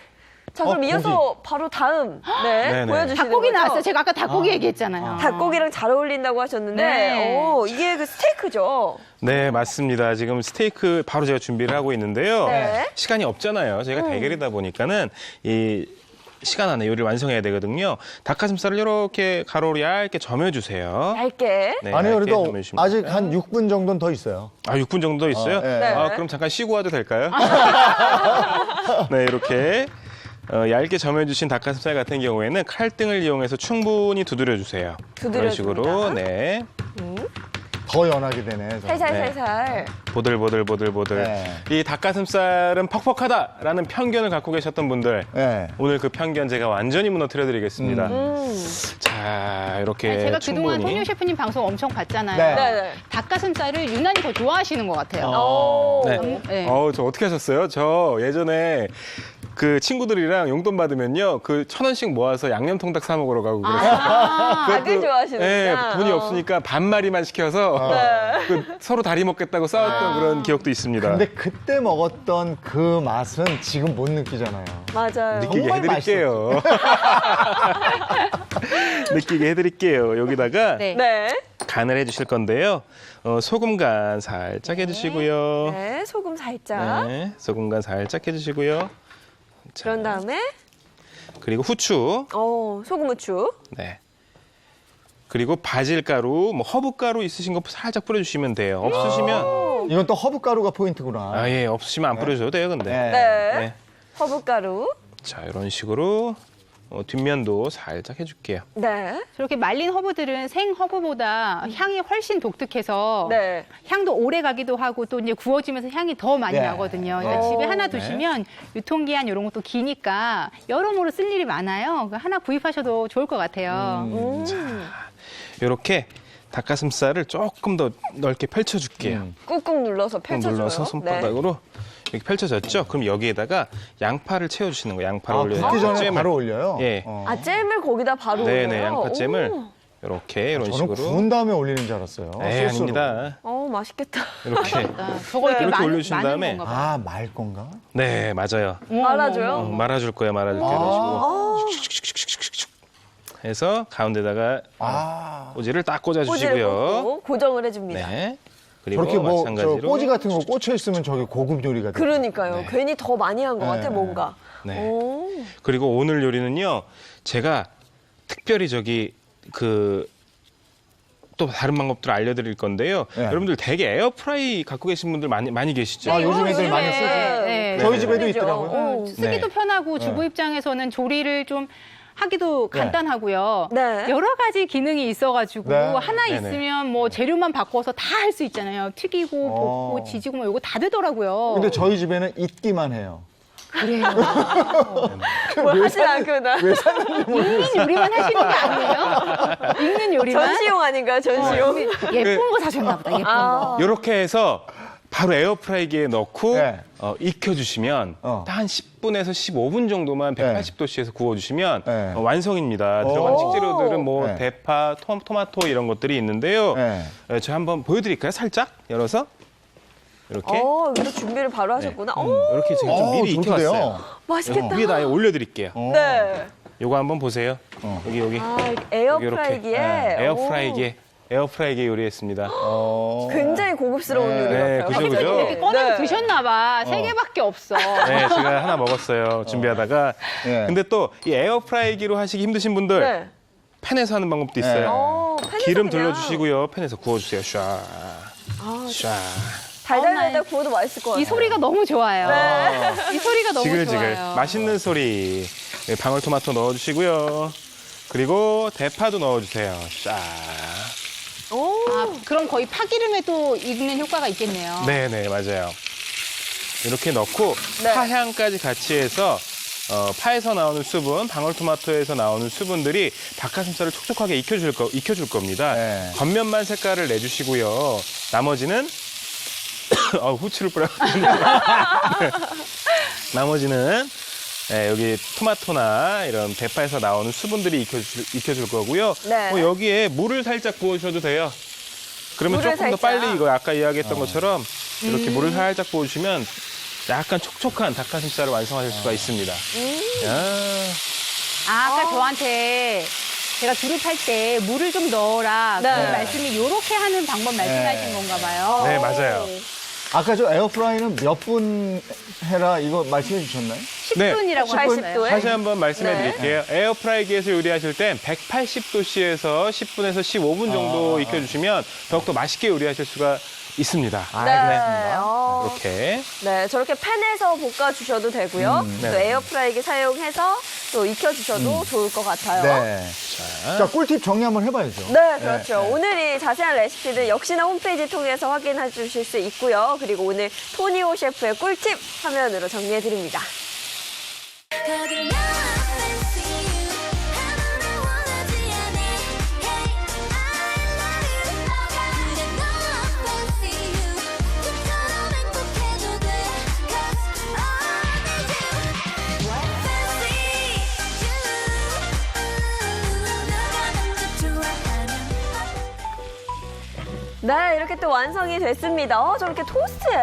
자, 그럼 이어서 바로 다음 네네. 보여주시는 닭고기 거죠? 나왔어요. 제가 아까 닭고기 얘기했잖아요. 닭고기랑 잘 어울린다고 하셨는데 네. 이게 그 스테이크죠? 네, 맞습니다. 지금 스테이크 바로 제가 준비를 하고 있는데요. 네. 시간이 없잖아요. 저희가 대결이다 보니까는 이 시간 안에 요리를 완성해야 되거든요. 닭가슴살을 이렇게 가로로 얇게 점여주세요. 얇게. 네, 아니 얇게 그래도 점여주시면 아직 돼요. 한 6분 정도는 더 있어요. 아, 6분 정도 있어요? 네. 네. 아, 그럼 잠깐 쉬고 와도 될까요? 네, 이렇게 얇게 점여주신 닭가슴살 같은 경우에는 칼등을 이용해서 충분히 두드려주세요. 이런 식으로, 두드려줍니다. 네. 더 연하게 되네. 저는. 살살. 보들보들. 네. 이 닭가슴살은 퍽퍽하다라는 편견을 갖고 계셨던 분들, 네. 오늘 그 편견 제가 완전히 무너뜨려드리겠습니다. 자, 이렇게 제가 그동안 충분히. 손유 셰프님 방송 엄청 봤잖아요. 네. 네네. 닭가슴살을 유난히 더 좋아하시는 것 같아요. 오. 네. 네. 저 어떻게 하셨어요? 저 예전에 그 친구들이랑 용돈 받으면요, 그 1,000원씩 모아서 양념통닭 사 먹으러 가고 그랬어요. 닭을 좋아하시는구나. 네, 돈이 없으니까 반마리만 시켜서 그 서로 다리 먹겠다고 싸웠던 그런 기억도 있습니다. 근데 그때 먹었던 그 맛은 지금 못 느끼잖아요. 맞아요. 느끼게 정말 해드릴게요. 느끼게 해드릴게요. 여기다가 네. 네. 간을 해주실 건데요. 소금 간 살짝 해주시고요. 네, 소금 살짝. 네, 소금 간 살짝 해주시고요. 자, 그런 다음에 그리고 후추. 소금 후추. 네. 그리고 바질가루, 뭐 허브가루 있으신 거 살짝 뿌려주시면 돼요. 없으시면 이건 또 허브가루가 포인트구나. 예, 없으시면 안 뿌려줘도 돼요, 근데. 네. 네. 네. 허브가루. 자, 이런 식으로 뒷면도 살짝 해줄게요. 네. 저렇게 말린 허브들은 생 허브보다 향이 훨씬 독특해서 네. 향도 오래 가기도 하고 또 이제 구워지면서 향이 더 많이 네. 나거든요. 그러니까 집에 하나 두시면 유통기한 이런 것도 기니까 여러모로 쓸 일이 많아요. 하나 구입하셔도 좋을 것 같아요. 이렇게 닭가슴살을 조금 더 넓게 펼쳐줄게요. 꾹꾹 눌러서 펼쳐줘요. 눌러서 손바닥으로 이렇게 펼쳐졌죠? 그럼 여기에다가 양파를 채워주시는 거예요. 양파를 올려요. 굽기 전에 잼을. 바로 올려요? 예. 아, 잼을 거기다 바로 네네, 올려요? 양파잼을 오. 이렇게 이런 저는 식으로. 구운 다음에 올리는 줄 알았어요. 네, 소스로. 아닙니다. 맛있겠다. 이렇게. 저거 이렇게 이렇게 올려주신 많은 다음에 건가 봐요. 아, 말 건가? 네, 맞아요. 말아줘요? 말아줄 거예요, 말아줄 거예요. 이런 식으로. 해서 가운데다가 꼬지를 딱 꼬지를 꽂아주시고요. 꽂고 고정을 해줍니다. 네. 그리고 저렇게 뭐 저 마찬가지로. 꼬지 같은 거 꽂혀 있으면 저게 고급 요리가 돼요. 그러니까요. 괜히 더 많이 한 것 같아, 네. 뭔가. 네. 오. 그리고 오늘 요리는요, 제가 특별히 또 다른 방법들을 알려드릴 건데요. 네. 여러분들 되게 에어프라이 갖고 계신 분들 많이 계시죠? 아, 요즘 애들 많이 요즘에. 쓰죠. 네. 저희 집에도 그죠? 있더라고요. 쓰기도 네. 편하고 주부 입장에서는 조리를 좀 하기도 간단하고요. 네. 여러 가지 기능이 있어가지고 네. 하나 네네. 있으면 뭐 재료만 바꿔서 다 할 수 있잖아요. 튀기고 볶고 지지고 뭐 이거 다 되더라고요. 근데 저희 집에는 있기만 해요. 그래요. 뭘 하진 않구나. 읽는 요리만 하시는 게 아니에요? 읽는 요리만? 전시용 아닌가요, 전시용? 예쁜 거 사셨나 보다. 예쁜 거. 이렇게 해서 바로 에어프라이기에 넣고 네. 익혀주시면 딱 한 10분에서 15분 정도만 네. 180도씨에서 구워주시면 네. 완성입니다. 들어간 오. 식재료들은 뭐 네. 대파, 토마토 이런 것들이 있는데요. 네. 제가 한번 보여드릴까요? 살짝 열어서 이렇게 여기서 준비를 바로 하셨구나. 이렇게 제가 좀 미리 좋던데요? 익혀왔어요. 맛있겠다. 위에다 아예 올려드릴게요. 네. 요거 한번 보세요. 여기. 아, 이렇게. 에어프라이기에. 네, 오. 에어프라이기에 요리했습니다. 굉장히 고급스러운 요리 네, 같아요. 그죠, 그죠? 이렇게 꺼내서 네. 드셨나 봐. 3개밖에 없어. 네, 제가 하나 먹었어요. 준비하다가. 네. 근데 또 이 에어프라이기로 하시기 힘드신 분들 네. 팬에서 하는 방법도 있어요. 팬에서 기름 그냥 둘러주시고요. 팬에서 구워주세요. 샤. 샤. 달달달달 구워도 맛있을 것 같아요. 이 소리가 너무 좋아요. 네. 이 소리가 너무 지글지글. 좋아요. 맛있는 소리. 네, 방울토마토 넣어주시고요. 그리고 대파도 넣어주세요. 샤. 아, 그럼 거의 파기름에도 익는 효과가 있겠네요. 네네, 맞아요. 이렇게 넣고 네. 파향까지 같이 해서 파에서 나오는 수분, 방울토마토에서 나오는 수분들이 닭가슴살을 촉촉하게 익혀줄 겁니다. 네. 겉면만 색깔을 내주시고요. 나머지는 후추를 뿌려가지고 나머지는 여기 토마토나 이런 대파에서 나오는 수분들이 익혀줄 거고요. 네. 여기에 물을 살짝 부어주셔도 돼요. 그러면 물을 조금 더 살짝. 빨리 이거 아까 이야기했던 것처럼 이렇게 물을 살짝 부어주시면 약간 촉촉한 닭가슴살을 완성하실 수가 있습니다. 아까 저한테 제가 두릅할 때 물을 좀 넣어라. 네. 그런 말씀이 이렇게 하는 방법 말씀하신 건가 봐요. 네, 맞아요. 아까 저 에어프라이는 몇 분 해라 이거 말씀해 주셨나요? 10분이라고 80 하셨어요. 도에? 다시 한번 말씀해 네. 드릴게요. 에어프라이기에서 요리하실 땐 180도씨에서 10분에서 15분 정도 익혀주시면 더욱더 맛있게 요리하실 수가 있습니다. 이렇게. 네, 저렇게 팬에서 볶아주셔도 되고요. 또 네. 에어프라이기 사용해서 또 익혀주셔도 좋을 것 같아요. 네. 자, 꿀팁 정리 한번 해봐야죠. 네, 그렇죠. 오늘 이 자세한 레시피는 역시나 홈페이지 통해서 확인해 주실 수 있고요. 그리고 오늘 토니오 셰프의 꿀팁 화면으로 정리해 드립니다. 거듭나 fancy you 하나도 원하지 않아 Hey I love you 그래 너 fancy you 좀처럼 행복해도 돼 Cause I need you fancy you 너가 먼저 좋아하면 네, 이렇게 또 완성이 됐습니다. 저렇게 토스트에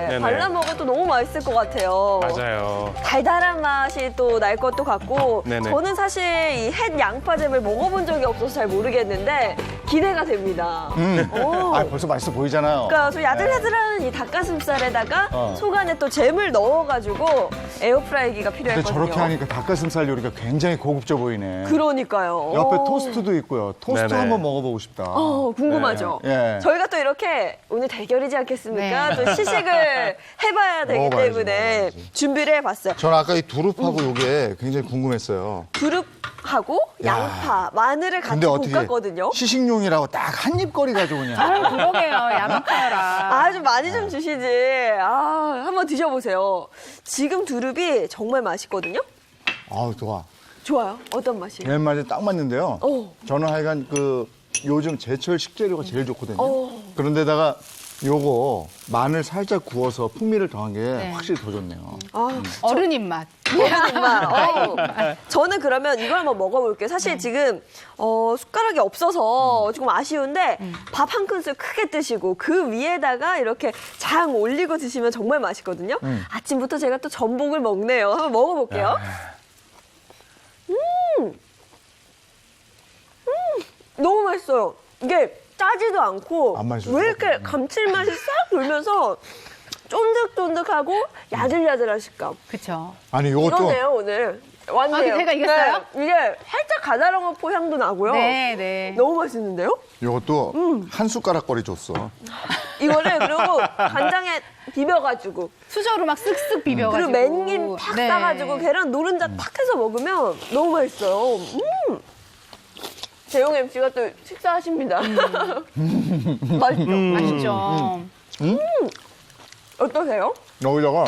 네네. 발라 먹어도 너무 맛있을 것 같아요. 맞아요. 달달한 맛이 또 날 것도 같고 네네. 저는 사실 이 햇 양파잼을 먹어본 적이 없어서 잘 모르겠는데 기대가 됩니다. 오. 벌써 맛있어 보이잖아요. 그러니까 저 야들야들한 이 닭가슴살에다가 속 안에 또 잼을 넣어가지고 에어프라이기가 근데 필요했거든요. 저렇게 하니까 닭가슴살 요리가 굉장히 고급져 보이네. 그러니까요. 옆에 오. 토스트도 있고요. 토스트 네네. 한번 먹어보고 싶다. 궁금하죠. 네. 예. 저희가 또 이렇게 오늘 대결이지 않겠습니까? 네. 또 시식을 해봐야 되기 먹어봐야지, 때문에 먹어봐야지. 준비를 해봤어요. 저는 아까 이 두릅하고 이게 굉장히 궁금했어요. 두릅하고 양파, 마늘을 같이 근데 어떻게 볶았거든요. 시식용이라고 딱 한 입거리 가지고 그냥. 아유, 그러게요. 야박하여라. 좀 많이 좀 주시지. 한번 드셔보세요. 지금 두릅이 정말 맛있거든요. 아우 좋아. 좋아요. 어떤 맛이에요? 내 맛에 딱 맞는데요. 오. 저는 하여간 요즘 제철 식재료가 제일 좋거든요. 그런데다가 요거 마늘 살짝 구워서 풍미를 더한 게 확실히 더 좋네요. 어른 입맛. 입맛. 저는 그러면 이걸 한번 먹어볼게요. 사실 지금 숟가락이 없어서 조금 아쉬운데 밥 한 큰술 크게 드시고 그 위에다가 이렇게 장 올리고 드시면 정말 맛있거든요. 아침부터 제가 또 전복을 먹네요. 한번 먹어볼게요. 너무 맛있어요. 이게 짜지도 않고 안 맛있어요? 왜 이렇게 감칠맛이 싹 돌면서 쫀득쫀득하고 야들야들한 식감. 그쵸. 아니 요것도 이거네요 오늘. 완네요. 제가 이겼어요? 네, 이게 살짝 가다랑어포 향도 나고요. 네, 네. 너무 맛있는데요? 요것도 한 숟가락 거리 줬어. 이거를 그리고 간장에 비벼가지고 수저로 막 쓱쓱 비벼가지고. 그리고 맨김 팍 네. 싸가지고 계란 노른자 팍 해서 먹으면 너무 맛있어요. 재용 MC가 또 식사하십니다. 맛있죠? 맛있죠. 어떠세요? 여기다가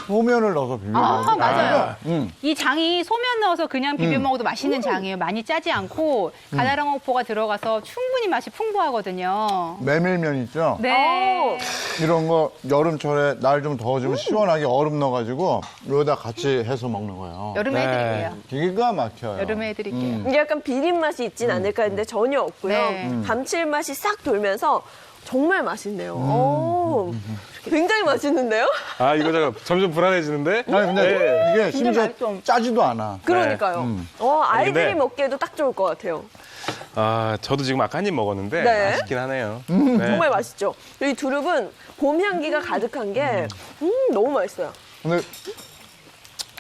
소면을 넣어서 비벼 먹으면 아, 맞아요. 음. 이 장이 소면 넣어서 그냥 비벼 먹어도 맛있는 장이에요. 많이 짜지 않고 가다랑어포가 들어가서 충분히 맛이 풍부하거든요. 메밀면 있죠? 네. 이런 거 여름철에 날 좀 더워지면 시원하게 얼음 넣어가지고 여기다 같이 해서 먹는 거예요. 여름에 해드릴게요. 기가 막혀요. 여름에 해드릴게요. 이게 약간 비린 맛이 있진 않을까 했는데 전혀 없고요. 네. 감칠맛이 싹 돌면서 정말 맛있네요. 오, 굉장히 맛있는데요? 아, 이거 제가 점점 불안해지는데? 아니 근데 네. 이게 심지어 맛있어. 짜지도 않아. 그러니까요. 아이들이 근데- 먹기에도 딱 좋을 것 같아요. 아, 저도 지금 아까 한 입 먹었는데 네. 맛있긴 하네요. 네. 정말 맛있죠. 이 두릅은 봄 향기가 가득한 게 너무 맛있어요. 근데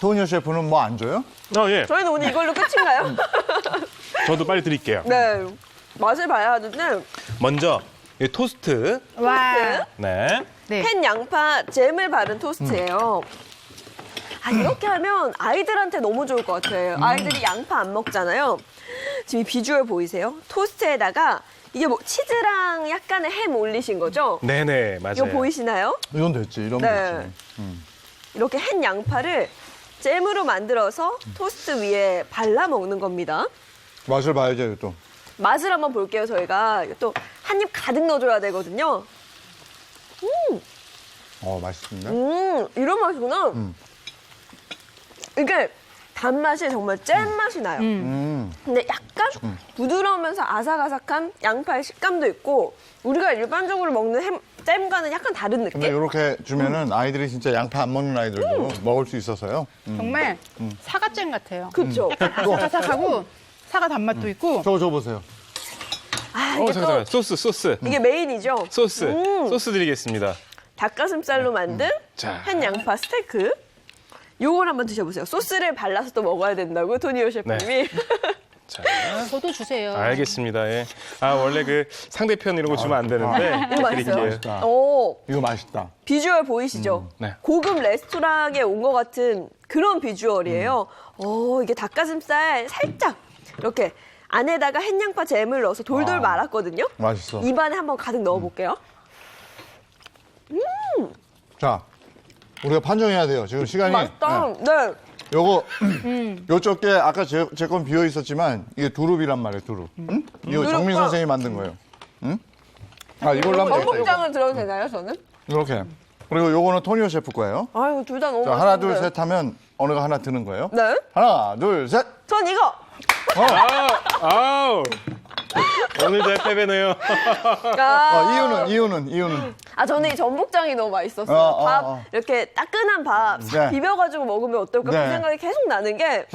도니어 셰프는 뭐 안 줘요? 예. 저희는 오늘 이걸로 끝인가요? 저도 빨리 드릴게요. 네. 맛을 봐야 하는데 먼저 이 토스트. 와. 네. 네. 팬 양파 잼을 바른 토스트예요. 아, 이렇게 하면 아이들한테 너무 좋을 것 같아요. 아이들이 양파 안 먹잖아요. 지금 이 비주얼 보이세요? 토스트에다가 이게 뭐 치즈랑 약간의 햄 올리신 거죠? 네네, 맞아요. 이거 보이시나요? 이건 됐지. 이러면 네. 됐지. 이렇게 햇 양파를 잼으로 만들어서 토스트 위에 발라 먹는 겁니다. 맛을 봐야죠, 또. 맛을 한번 볼게요, 저희가. 또 한 입 가득 넣어줘야 되거든요. 맛있습니다. 이런 맛이구나. 이게 단맛이 정말 잼 맛이 나요. 근데 약간 부드러우면서 아삭아삭한 양파의 식감도 있고 우리가 일반적으로 먹는 잼과는 약간 다른 느낌? 근데 이렇게 주면은 아이들이 진짜 양파 안 먹는 아이들도 먹을 수 있어서요. 정말 사과잼 같아요. 그렇죠. 아삭아삭하고 사과 단맛도 있고. 저거 보세요. 아, 이게 또 잠깐만. 소스. 이게 메인이죠. 소스 드리겠습니다. 닭가슴살로 만든 자. 햇 양파 스테이크. 요걸 한번 드셔보세요. 소스를 발라서 또 먹어야 된다고 토니오 셰프님이. 자, 저도 주세요. 알겠습니다. 예. 아, 원래 그 상대편 이런 거 주면 안 되는데. 이거 맛있어요. 드릴게요. 오, 이거 맛있다. 비주얼 보이시죠? 네. 고급 레스토랑에 온 것 같은 그런 비주얼이에요. 이게 닭가슴살 살짝 이렇게 안에다가 햇양파 잼을 넣어서 돌돌 말았거든요. 맛있어. 입안에 한번 가득 넣어볼게요. 자, 우리가 판정해야 돼요. 지금 시간이. 맛있다. 네. 요거 요쪽 게 아까 제 건 비어 있었지만 이게 두릅이란 말이에요. 두릅. 응? 이거 정민 두릅과- 선생님이 만든 거예요. 응? 아 이걸로 하면 되겠다. 이거. 전복장을 들어도 되나요, 저는? 이렇게. 그리고 요거는 토니오 셰프 거예요. 아유, 둘 다 너무 자, 하나 둘 맛있는데. 셋 하면 어느가 하나 드는 거예요. 네. 하나 둘 셋. 전 이거. 아우. 오늘 제 패배네요. 이유는. 저는 이 전복장이 너무 맛있었어요. 밥 이렇게 따끈한 밥 네. 비벼가지고 먹으면 어떨까 네. 그 생각이 계속 나는 게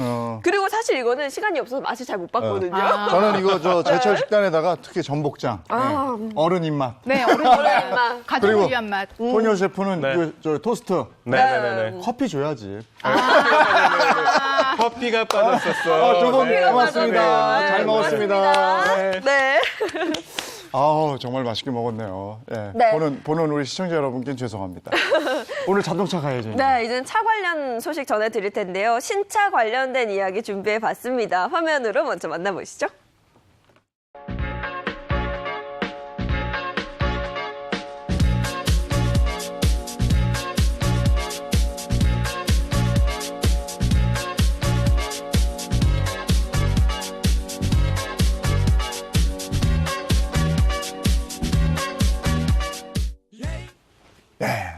그리고 사실 이거는 시간이 없어서 맛을 잘 못 봤거든요. 저는 이거 저 제철 식단에다가 특히 전복장. 네. 어른 입맛. 네, 어른들의 맛. 가족을 그리고- 위한 맛. 토니오 셰프는 네. 저 토스트. 네네네. 커피 줘야지. 커피가 빠졌었어. 두 분 네. 고맙습니다. 잘 먹었습니다. 네. 네. 아우 정말 맛있게 먹었네요. 예. 네. 보는 우리 시청자 여러분께 죄송합니다. 오늘 자동차 가야죠. 이제. 네, 이제는 차 관련 소식 전해드릴 텐데요. 신차 관련된 이야기 준비해봤습니다. 화면으로 먼저 만나보시죠.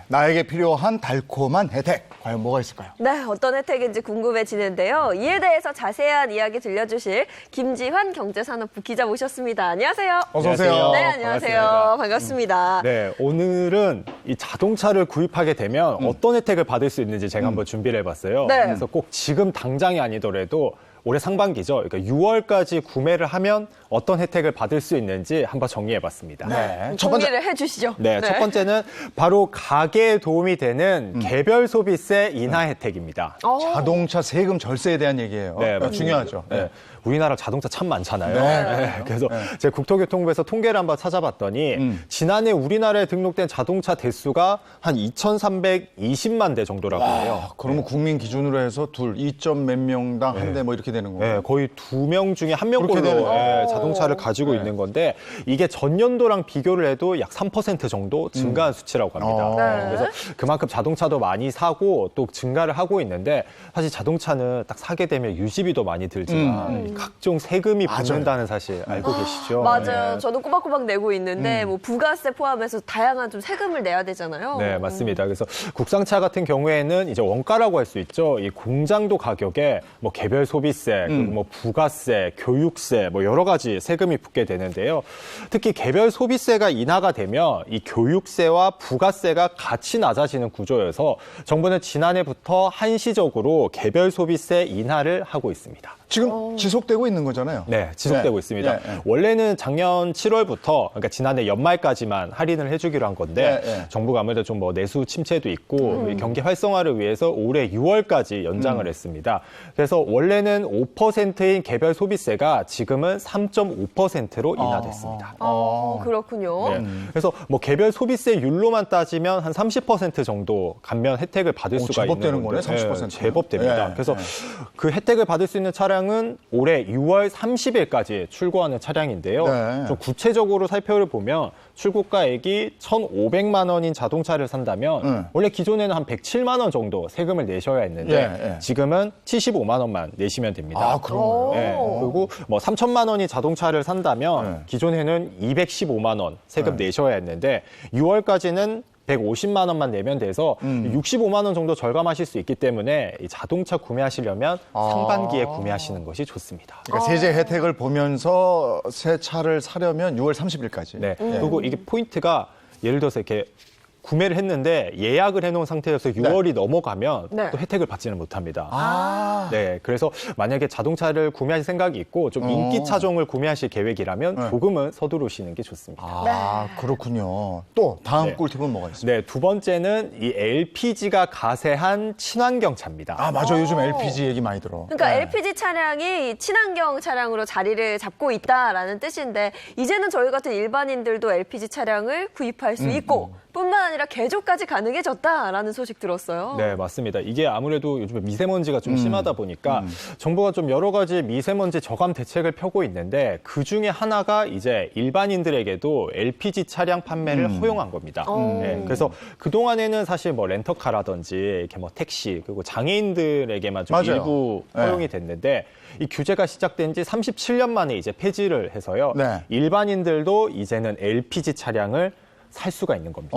나에게 필요한 달콤한 혜택 과연 뭐가 있을까요? 네, 어떤 혜택인지 궁금해지는데요. 이에 대해서 자세한 이야기 들려주실 김지환 경제산업부 기자 모셨습니다. 안녕하세요. 어서 오세요. 네, 안녕하세요. 반갑습니다. 네, 오늘은 이 자동차를 구입하게 되면 어떤 혜택을 받을 수 있는지 제가 한번 준비를 해봤어요. 네. 그래서 꼭 지금 당장이 아니더라도 올해 상반기죠. 그러니까 6월까지 구매를 하면 어떤 혜택을 받을 수 있는지 한번 정리해봤습니다. 네. 첫 번째 정리를 해주시죠. 네, 첫 번째는 바로 가계에 도움이 되는 개별 소비세 인하 혜택입니다. 자동차 세금 절세에 대한 얘기예요. 네, 맞습니다. 중요하죠. 네. 우리나라 자동차 참 많잖아요. 네. 네, 그래서 제가 국토교통부에서 통계를 한번 찾아봤더니 지난해 우리나라에 등록된 자동차 대수가 한 2,320만 대 정도라고 해요. 그러면 국민 기준으로 해서 2점 몇 명당 한 대 뭐 이렇게 되는 거예요. 네, 거의 2명 중에 한 그렇게 되는 명꼴로 자동차를 가지고 있는 건데 이게 전년도랑 비교를 해도 약 3% 정도 증가한 수치라고 합니다. 네. 그래서 그만큼 자동차도 많이 사고 또 증가를 하고 있는데 사실 자동차는 딱 사게 되면 유지비도 많이 들지만 각종 세금이 붙는다는 사실 알고 계시죠? 맞아요. 네. 저도 꼬박꼬박 내고 있는데 뭐 부가세 포함해서 다양한 좀 세금을 내야 되잖아요. 네, 맞습니다. 그래서 국산차 같은 경우에는 이제 원가라고 할 수 있죠. 이 공장도 가격에 뭐 개별 소비세, 그리고 뭐 부가세, 교육세, 뭐 여러 가지 가지 세금이 붙게 되는데요. 특히 개별 소비세가 인하가 되면 이 교육세와 부가세가 같이 낮아지는 구조여서 정부는 지난해부터 한시적으로 개별 소비세 인하를 하고 있습니다. 지금 지속되고 있는 거잖아요. 네, 지속되고 네. 있습니다. 네, 네. 원래는 작년 7월부터, 그러니까 지난해 연말까지만 할인을 해주기로 한 건데, 네, 네. 정부가 아무래도 좀 뭐 내수 침체도 있고, 이 경기 활성화를 위해서 올해 6월까지 연장을 했습니다. 그래서 원래는 5%인 개별 소비세가 지금은 3.5%로 인하됐습니다. 그렇군요. 네. 그래서 뭐 개별 소비세율로만 따지면 한 30% 정도 감면 혜택을 받을 수가 제법 있는 되는 거네, 30%. 제법 됩니다. 네, 그래서 네. 그 혜택을 받을 수 있는 차량은 올해 6월 30일까지 출고하는 차량인데요. 네. 좀 구체적으로 살펴보면 출고가액이 1,500만 원인 자동차를 산다면 원래 기존에는 한 107만 원 정도 세금을 내셔야 했는데 예, 예. 지금은 75만 원만 내시면 됩니다. 아, 그런 거예요? 네. 그리고 뭐 3천만 원이 자동차를 산다면 네. 기존에는 215만 원 세금 내셔야 했는데 6월까지는 150만 원만 내면 돼서 65만 원 정도 절감하실 수 있기 때문에 이 자동차 구매하시려면 상반기에 구매하시는 것이 좋습니다. 그러니까 세제 혜택을 보면서 새 차를 사려면 6월 30일까지. 네. 그리고 이게 포인트가 예를 들어서 이렇게 구매를 했는데 예약을 해놓은 상태여서 6월이 넘어가면 네. 또 혜택을 받지는 못합니다. 네, 그래서 만약에 자동차를 구매하실 생각이 있고 좀 인기 차종을 구매하실 계획이라면 조금은 서두르시는 게 좋습니다. 아, 그렇군요. 또 다음 네. 꿀팁은 뭐가 있습니까? 네, 두 번째는 이 LPG가 가세한 친환경 차입니다. 아, 맞아. 요즘 LPG 얘기 많이 들어. 그러니까 네. LPG 차량이 친환경 차량으로 자리를 잡고 있다라는 뜻인데 이제는 저희 같은 일반인들도 LPG 차량을 구입할 수 있고 뿐만 아니라 개조까지 가능해졌다라는 소식 들었어요. 네, 맞습니다. 이게 아무래도 요즘에 미세먼지가 좀 심하다 보니까 정부가 좀 여러 가지 미세먼지 저감 대책을 펴고 있는데 그 중에 하나가 이제 일반인들에게도 LPG 차량 판매를 허용한 겁니다. 네, 그래서 그동안에는 사실 뭐 렌터카라든지 이렇게 뭐 택시 그리고 장애인들에게만 좀 맞아요. 일부 네. 허용이 됐는데 이 규제가 시작된 지 37년 만에 이제 폐지를 해서요. 네. 일반인들도 이제는 LPG 차량을 살 수가 있는 겁니다.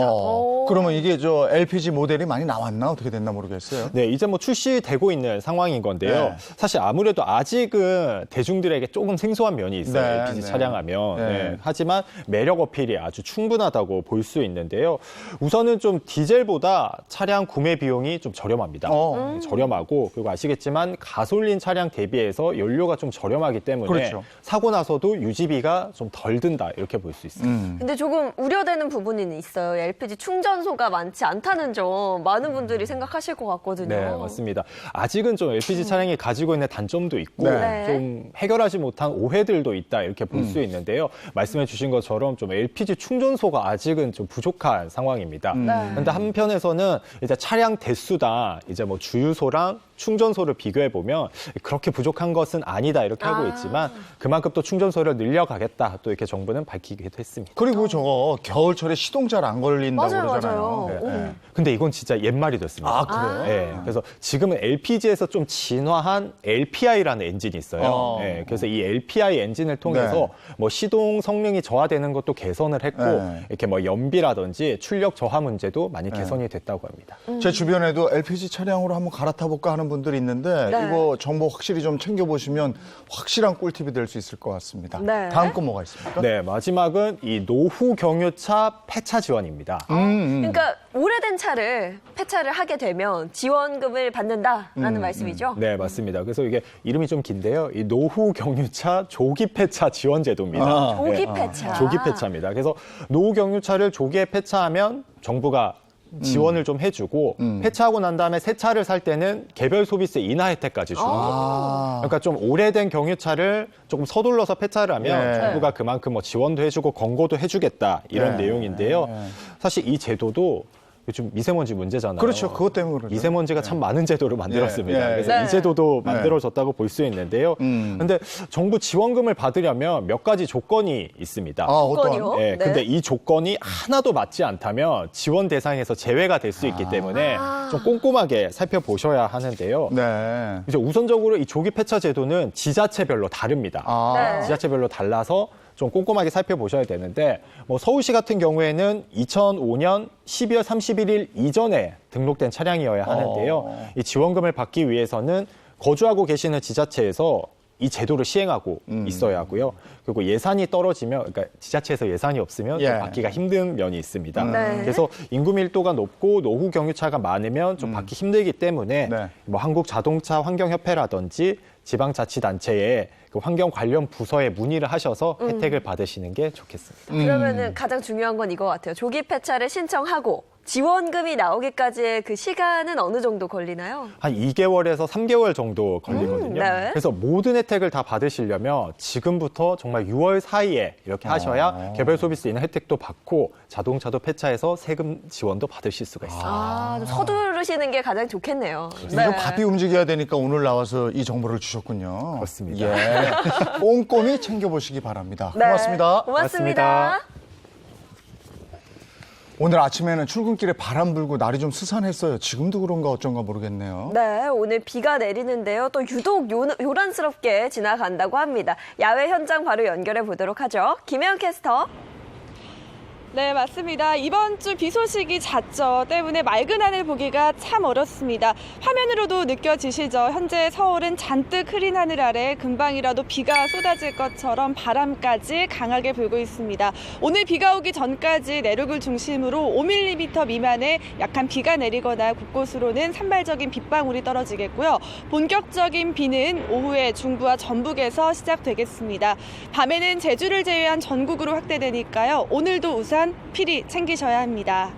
그러면 이게 저 LPG 모델이 많이 나왔나? 어떻게 됐나 모르겠어요. 네, 이제 뭐 출시되고 있는 상황인 건데요. 네. 사실 아무래도 아직은 대중들에게 조금 생소한 면이 있어요. 네, LPG 네. 차량하면. 네. 네. 하지만 매력 어필이 아주 충분하다고 볼 수 있는데요. 우선은 좀 디젤보다 차량 구매 비용이 좀 저렴합니다. 네, 저렴하고 그리고 아시겠지만 가솔린 차량 대비해서 연료가 좀 저렴하기 때문에 그렇죠. 사고 나서도 유지비가 좀 덜 든다 이렇게 볼 수 있습니다. 근데 조금 우려되는 부분이 있어요. LPG 충전소가 많지 않다는 점 많은 분들이 생각하실 것 같거든요. 네, 맞습니다. 아직은 좀 LPG 차량이 가지고 있는 단점도 있고 네. 좀 해결하지 못한 오해들도 있다 이렇게 볼 수 있는데요. 말씀해 주신 것처럼 좀 LPG 충전소가 아직은 좀 부족한 상황입니다. 그런데 한편에서는 이제 차량 대수다 이제 뭐 주유소랑 충전소를 비교해 보면 그렇게 부족한 것은 아니다 이렇게 하고 있지만 그만큼 또 충전소를 늘려가겠다 또 이렇게 정부는 밝히기도 했습니다. 그리고 저거 겨울철에 시동 잘 안 걸린다고 맞아요, 그러잖아요. 맞아요. 네, 네. 근데 이건 진짜 옛말이 됐습니다. 아, 그래요? 네, 그래서 지금은 LPG에서 좀 진화한 LPI라는 엔진이 있어요. 네, 그래서 이 LPI 엔진을 통해서 네. 뭐 시동 성능이 저하되는 것도 개선을 했고 네. 이렇게 뭐 연비라든지 출력 저하 문제도 많이 개선이 됐다고 합니다. 제 주변에도 LPG 차량으로 한번 갈아타 볼까 하는 분들이 있는데 네. 이거 정보 확실히 좀 챙겨보시면 확실한 꿀팁이 될 수 있을 것 같습니다. 네. 다음 건 뭐가 있습니까? 네, 마지막은 이 노후 경유차 폐차 지원입니다. 그러니까 오래된 차를 폐차를 하게 되면 지원금을 받는다라는 말씀이죠. 네, 맞습니다. 그래서 이게 이름이 좀 긴데요. 이 노후 경유차 조기 폐차 지원 제도입니다. 조기 폐차. 조기 폐차입니다. 그래서 노후 경유차를 조기에 폐차하면 정부가 지원을 좀 해주고 폐차하고 난 다음에 새 차를 살 때는 개별 소비세 인하 혜택까지 줍니다. 그러니까 좀 오래된 경유차를 조금 서둘러서 폐차를 하면 네. 정부가 그만큼 뭐 지원도 해주고 권고도 해주겠다 이런 네. 내용인데요. 사실 이 제도도 요즘 미세먼지 문제잖아요. 그렇죠. 그것 때문에 그러죠. 미세먼지가 참 많은 제도를 만들었습니다. 네. 그래서 네. 이 제도도 만들어졌다고 볼 수 있는데요. 근데 정부 지원금을 받으려면 몇 가지 조건이 있습니다. 아, 어떤? 조건이요? 네, 네. 근데 이 조건이 하나도 맞지 않다면 지원 대상에서 제외가 될 수 있기 때문에 좀 꼼꼼하게 살펴보셔야 하는데요. 네. 이제 우선적으로 이 조기 폐차 제도는 지자체별로 다릅니다. 아. 네. 지자체별로 달라서 좀 꼼꼼하게 살펴보셔야 되는데 뭐 서울시 같은 경우에는 2005년 12월 31일 이전에 등록된 차량이어야 하는데요. 이 지원금을 받기 위해서는 거주하고 계시는 지자체에서 이 제도를 시행하고 있어야 하고요. 그리고 예산이 떨어지면, 그러니까 지자체에서 예산이 없으면 예. 좀 받기가 힘든 면이 있습니다. 네. 그래서 인구 밀도가 높고 노후 경유차가 많으면 좀 받기 힘들기 때문에 네. 뭐 한국자동차 환경협회라든지 지방자치단체에 그 환경 관련 부서에 문의를 하셔서 혜택을 받으시는 게 좋겠습니다. 그러면은 가장 중요한 건 이거 같아요. 조기 폐차를 신청하고 지원금이 나오기까지의 그 시간은 어느 정도 걸리나요? 한 2개월에서 3개월 정도 걸리거든요. 네. 그래서 모든 혜택을 다 받으시려면 지금부터 정말 6월 사이에 이렇게 하셔야 개별 소비세 있는 혜택도 받고 자동차도 폐차해서 세금 지원도 받으실 수가 있습니다. 좀 서두르시는 게 가장 좋겠네요. 이거 바삐 움직여야 되니까 오늘 나와서 이 정보를 주셨군요. 그렇습니다. 예. 꼼꼼히 챙겨보시기 바랍니다. 네. 고맙습니다. 고맙습니다. 오늘 아침에는 출근길에 바람 불고 날이 좀 스산했어요. 지금도 그런가 어쩐가 모르겠네요. 네, 오늘 비가 내리는데요. 또 유독 요란스럽게 지나간다고 합니다. 야외 현장 바로 연결해 보도록 하죠. 김혜영 캐스터. 네, 맞습니다. 이번 주 비 소식이 잦죠. 때문에 맑은 하늘 보기가 참 어렵습니다. 화면으로도 느껴지시죠? 현재 서울은 잔뜩 흐린 하늘 아래 금방이라도 비가 쏟아질 것처럼 바람까지 강하게 불고 있습니다. 오늘 비가 오기 전까지 내륙을 중심으로 5mm 미만의 약한 비가 내리거나 곳곳으로는 산발적인 빗방울이 떨어지겠고요. 본격적인 비는 오후에 중부와 전북에서 시작되겠습니다. 밤에는 제주를 제외한 전국으로 확대되니까요. 오늘도 우산 필히 챙기셔야 합니다.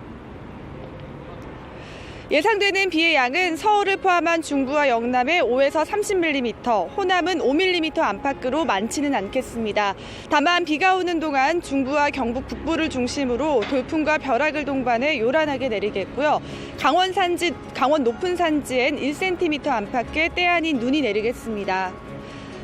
예상되는 비의 양은 서울을 포함한 중부와 영남에 5에서 30mm, 호남은 5mm 안팎으로 많지는 않겠습니다. 다만 비가 오는 동안 중부와 경북 북부를 중심으로 돌풍과 벼락을 동반해 요란하게 내리겠고요. 강원 높은 산지엔 1cm 안팎의 때 아닌 눈이 내리겠습니다.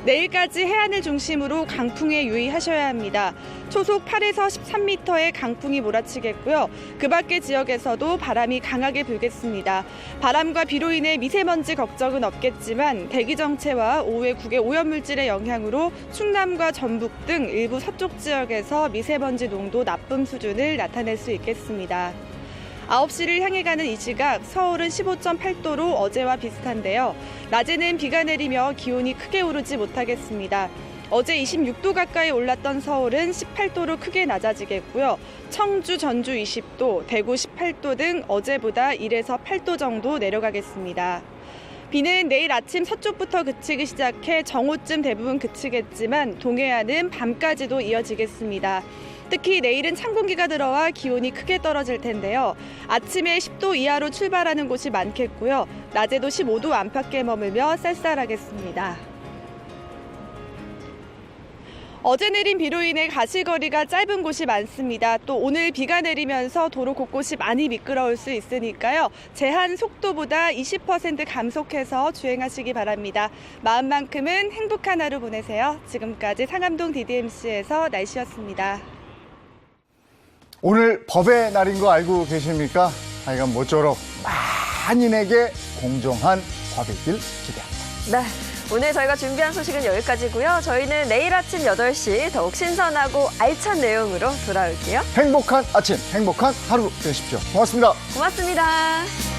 내일까지 해안을 중심으로 강풍에 유의하셔야 합니다. 초속 8에서 13m의 강풍이 몰아치겠고요. 그 밖의 지역에서도 바람이 강하게 불겠습니다. 바람과 비로 인해 미세먼지 걱정은 없겠지만 대기 정체와 오후에 국외 오염물질의 영향으로 충남과 전북 등 일부 서쪽 지역에서 미세먼지 농도 나쁨 수준을 나타낼 수 있겠습니다. 9시를 향해 가는 이 시각 서울은 15.8도로 어제와 비슷한데요. 낮에는 비가 내리며 기온이 크게 오르지 못하겠습니다. 어제 26도 가까이 올랐던 서울은 18도로 크게 낮아지겠고요. 청주, 전주 20도, 대구 18도 등 어제보다 1에서 8도 정도 내려가겠습니다. 비는 내일 아침 서쪽부터 그치기 시작해 정오쯤 대부분 그치겠지만 동해안은 밤까지도 이어지겠습니다. 특히 내일은 찬 공기가 들어와 기온이 크게 떨어질 텐데요. 아침에 10도 이하로 출발하는 곳이 많겠고요. 낮에도 15도 안팎에 머물며 쌀쌀하겠습니다. 어제 내린 비로 인해 가시거리가 짧은 곳이 많습니다. 또 오늘 비가 내리면서 도로 곳곳이 많이 미끄러울 수 있으니까요. 제한 속도보다 20% 감속해서 주행하시기 바랍니다. 마음만큼은 행복한 하루 보내세요. 지금까지 상암동 DDMC에서 날씨였습니다. 오늘 법의 날인 거 알고 계십니까? 하여간 모쪼록 만인에게 공정한 법이길 기대합니다. 네, 오늘 저희가 준비한 소식은 여기까지고요. 저희는 내일 아침 8시 더욱 신선하고 알찬 내용으로 돌아올게요. 행복한 아침, 행복한 하루 되십시오. 고맙습니다. 고맙습니다.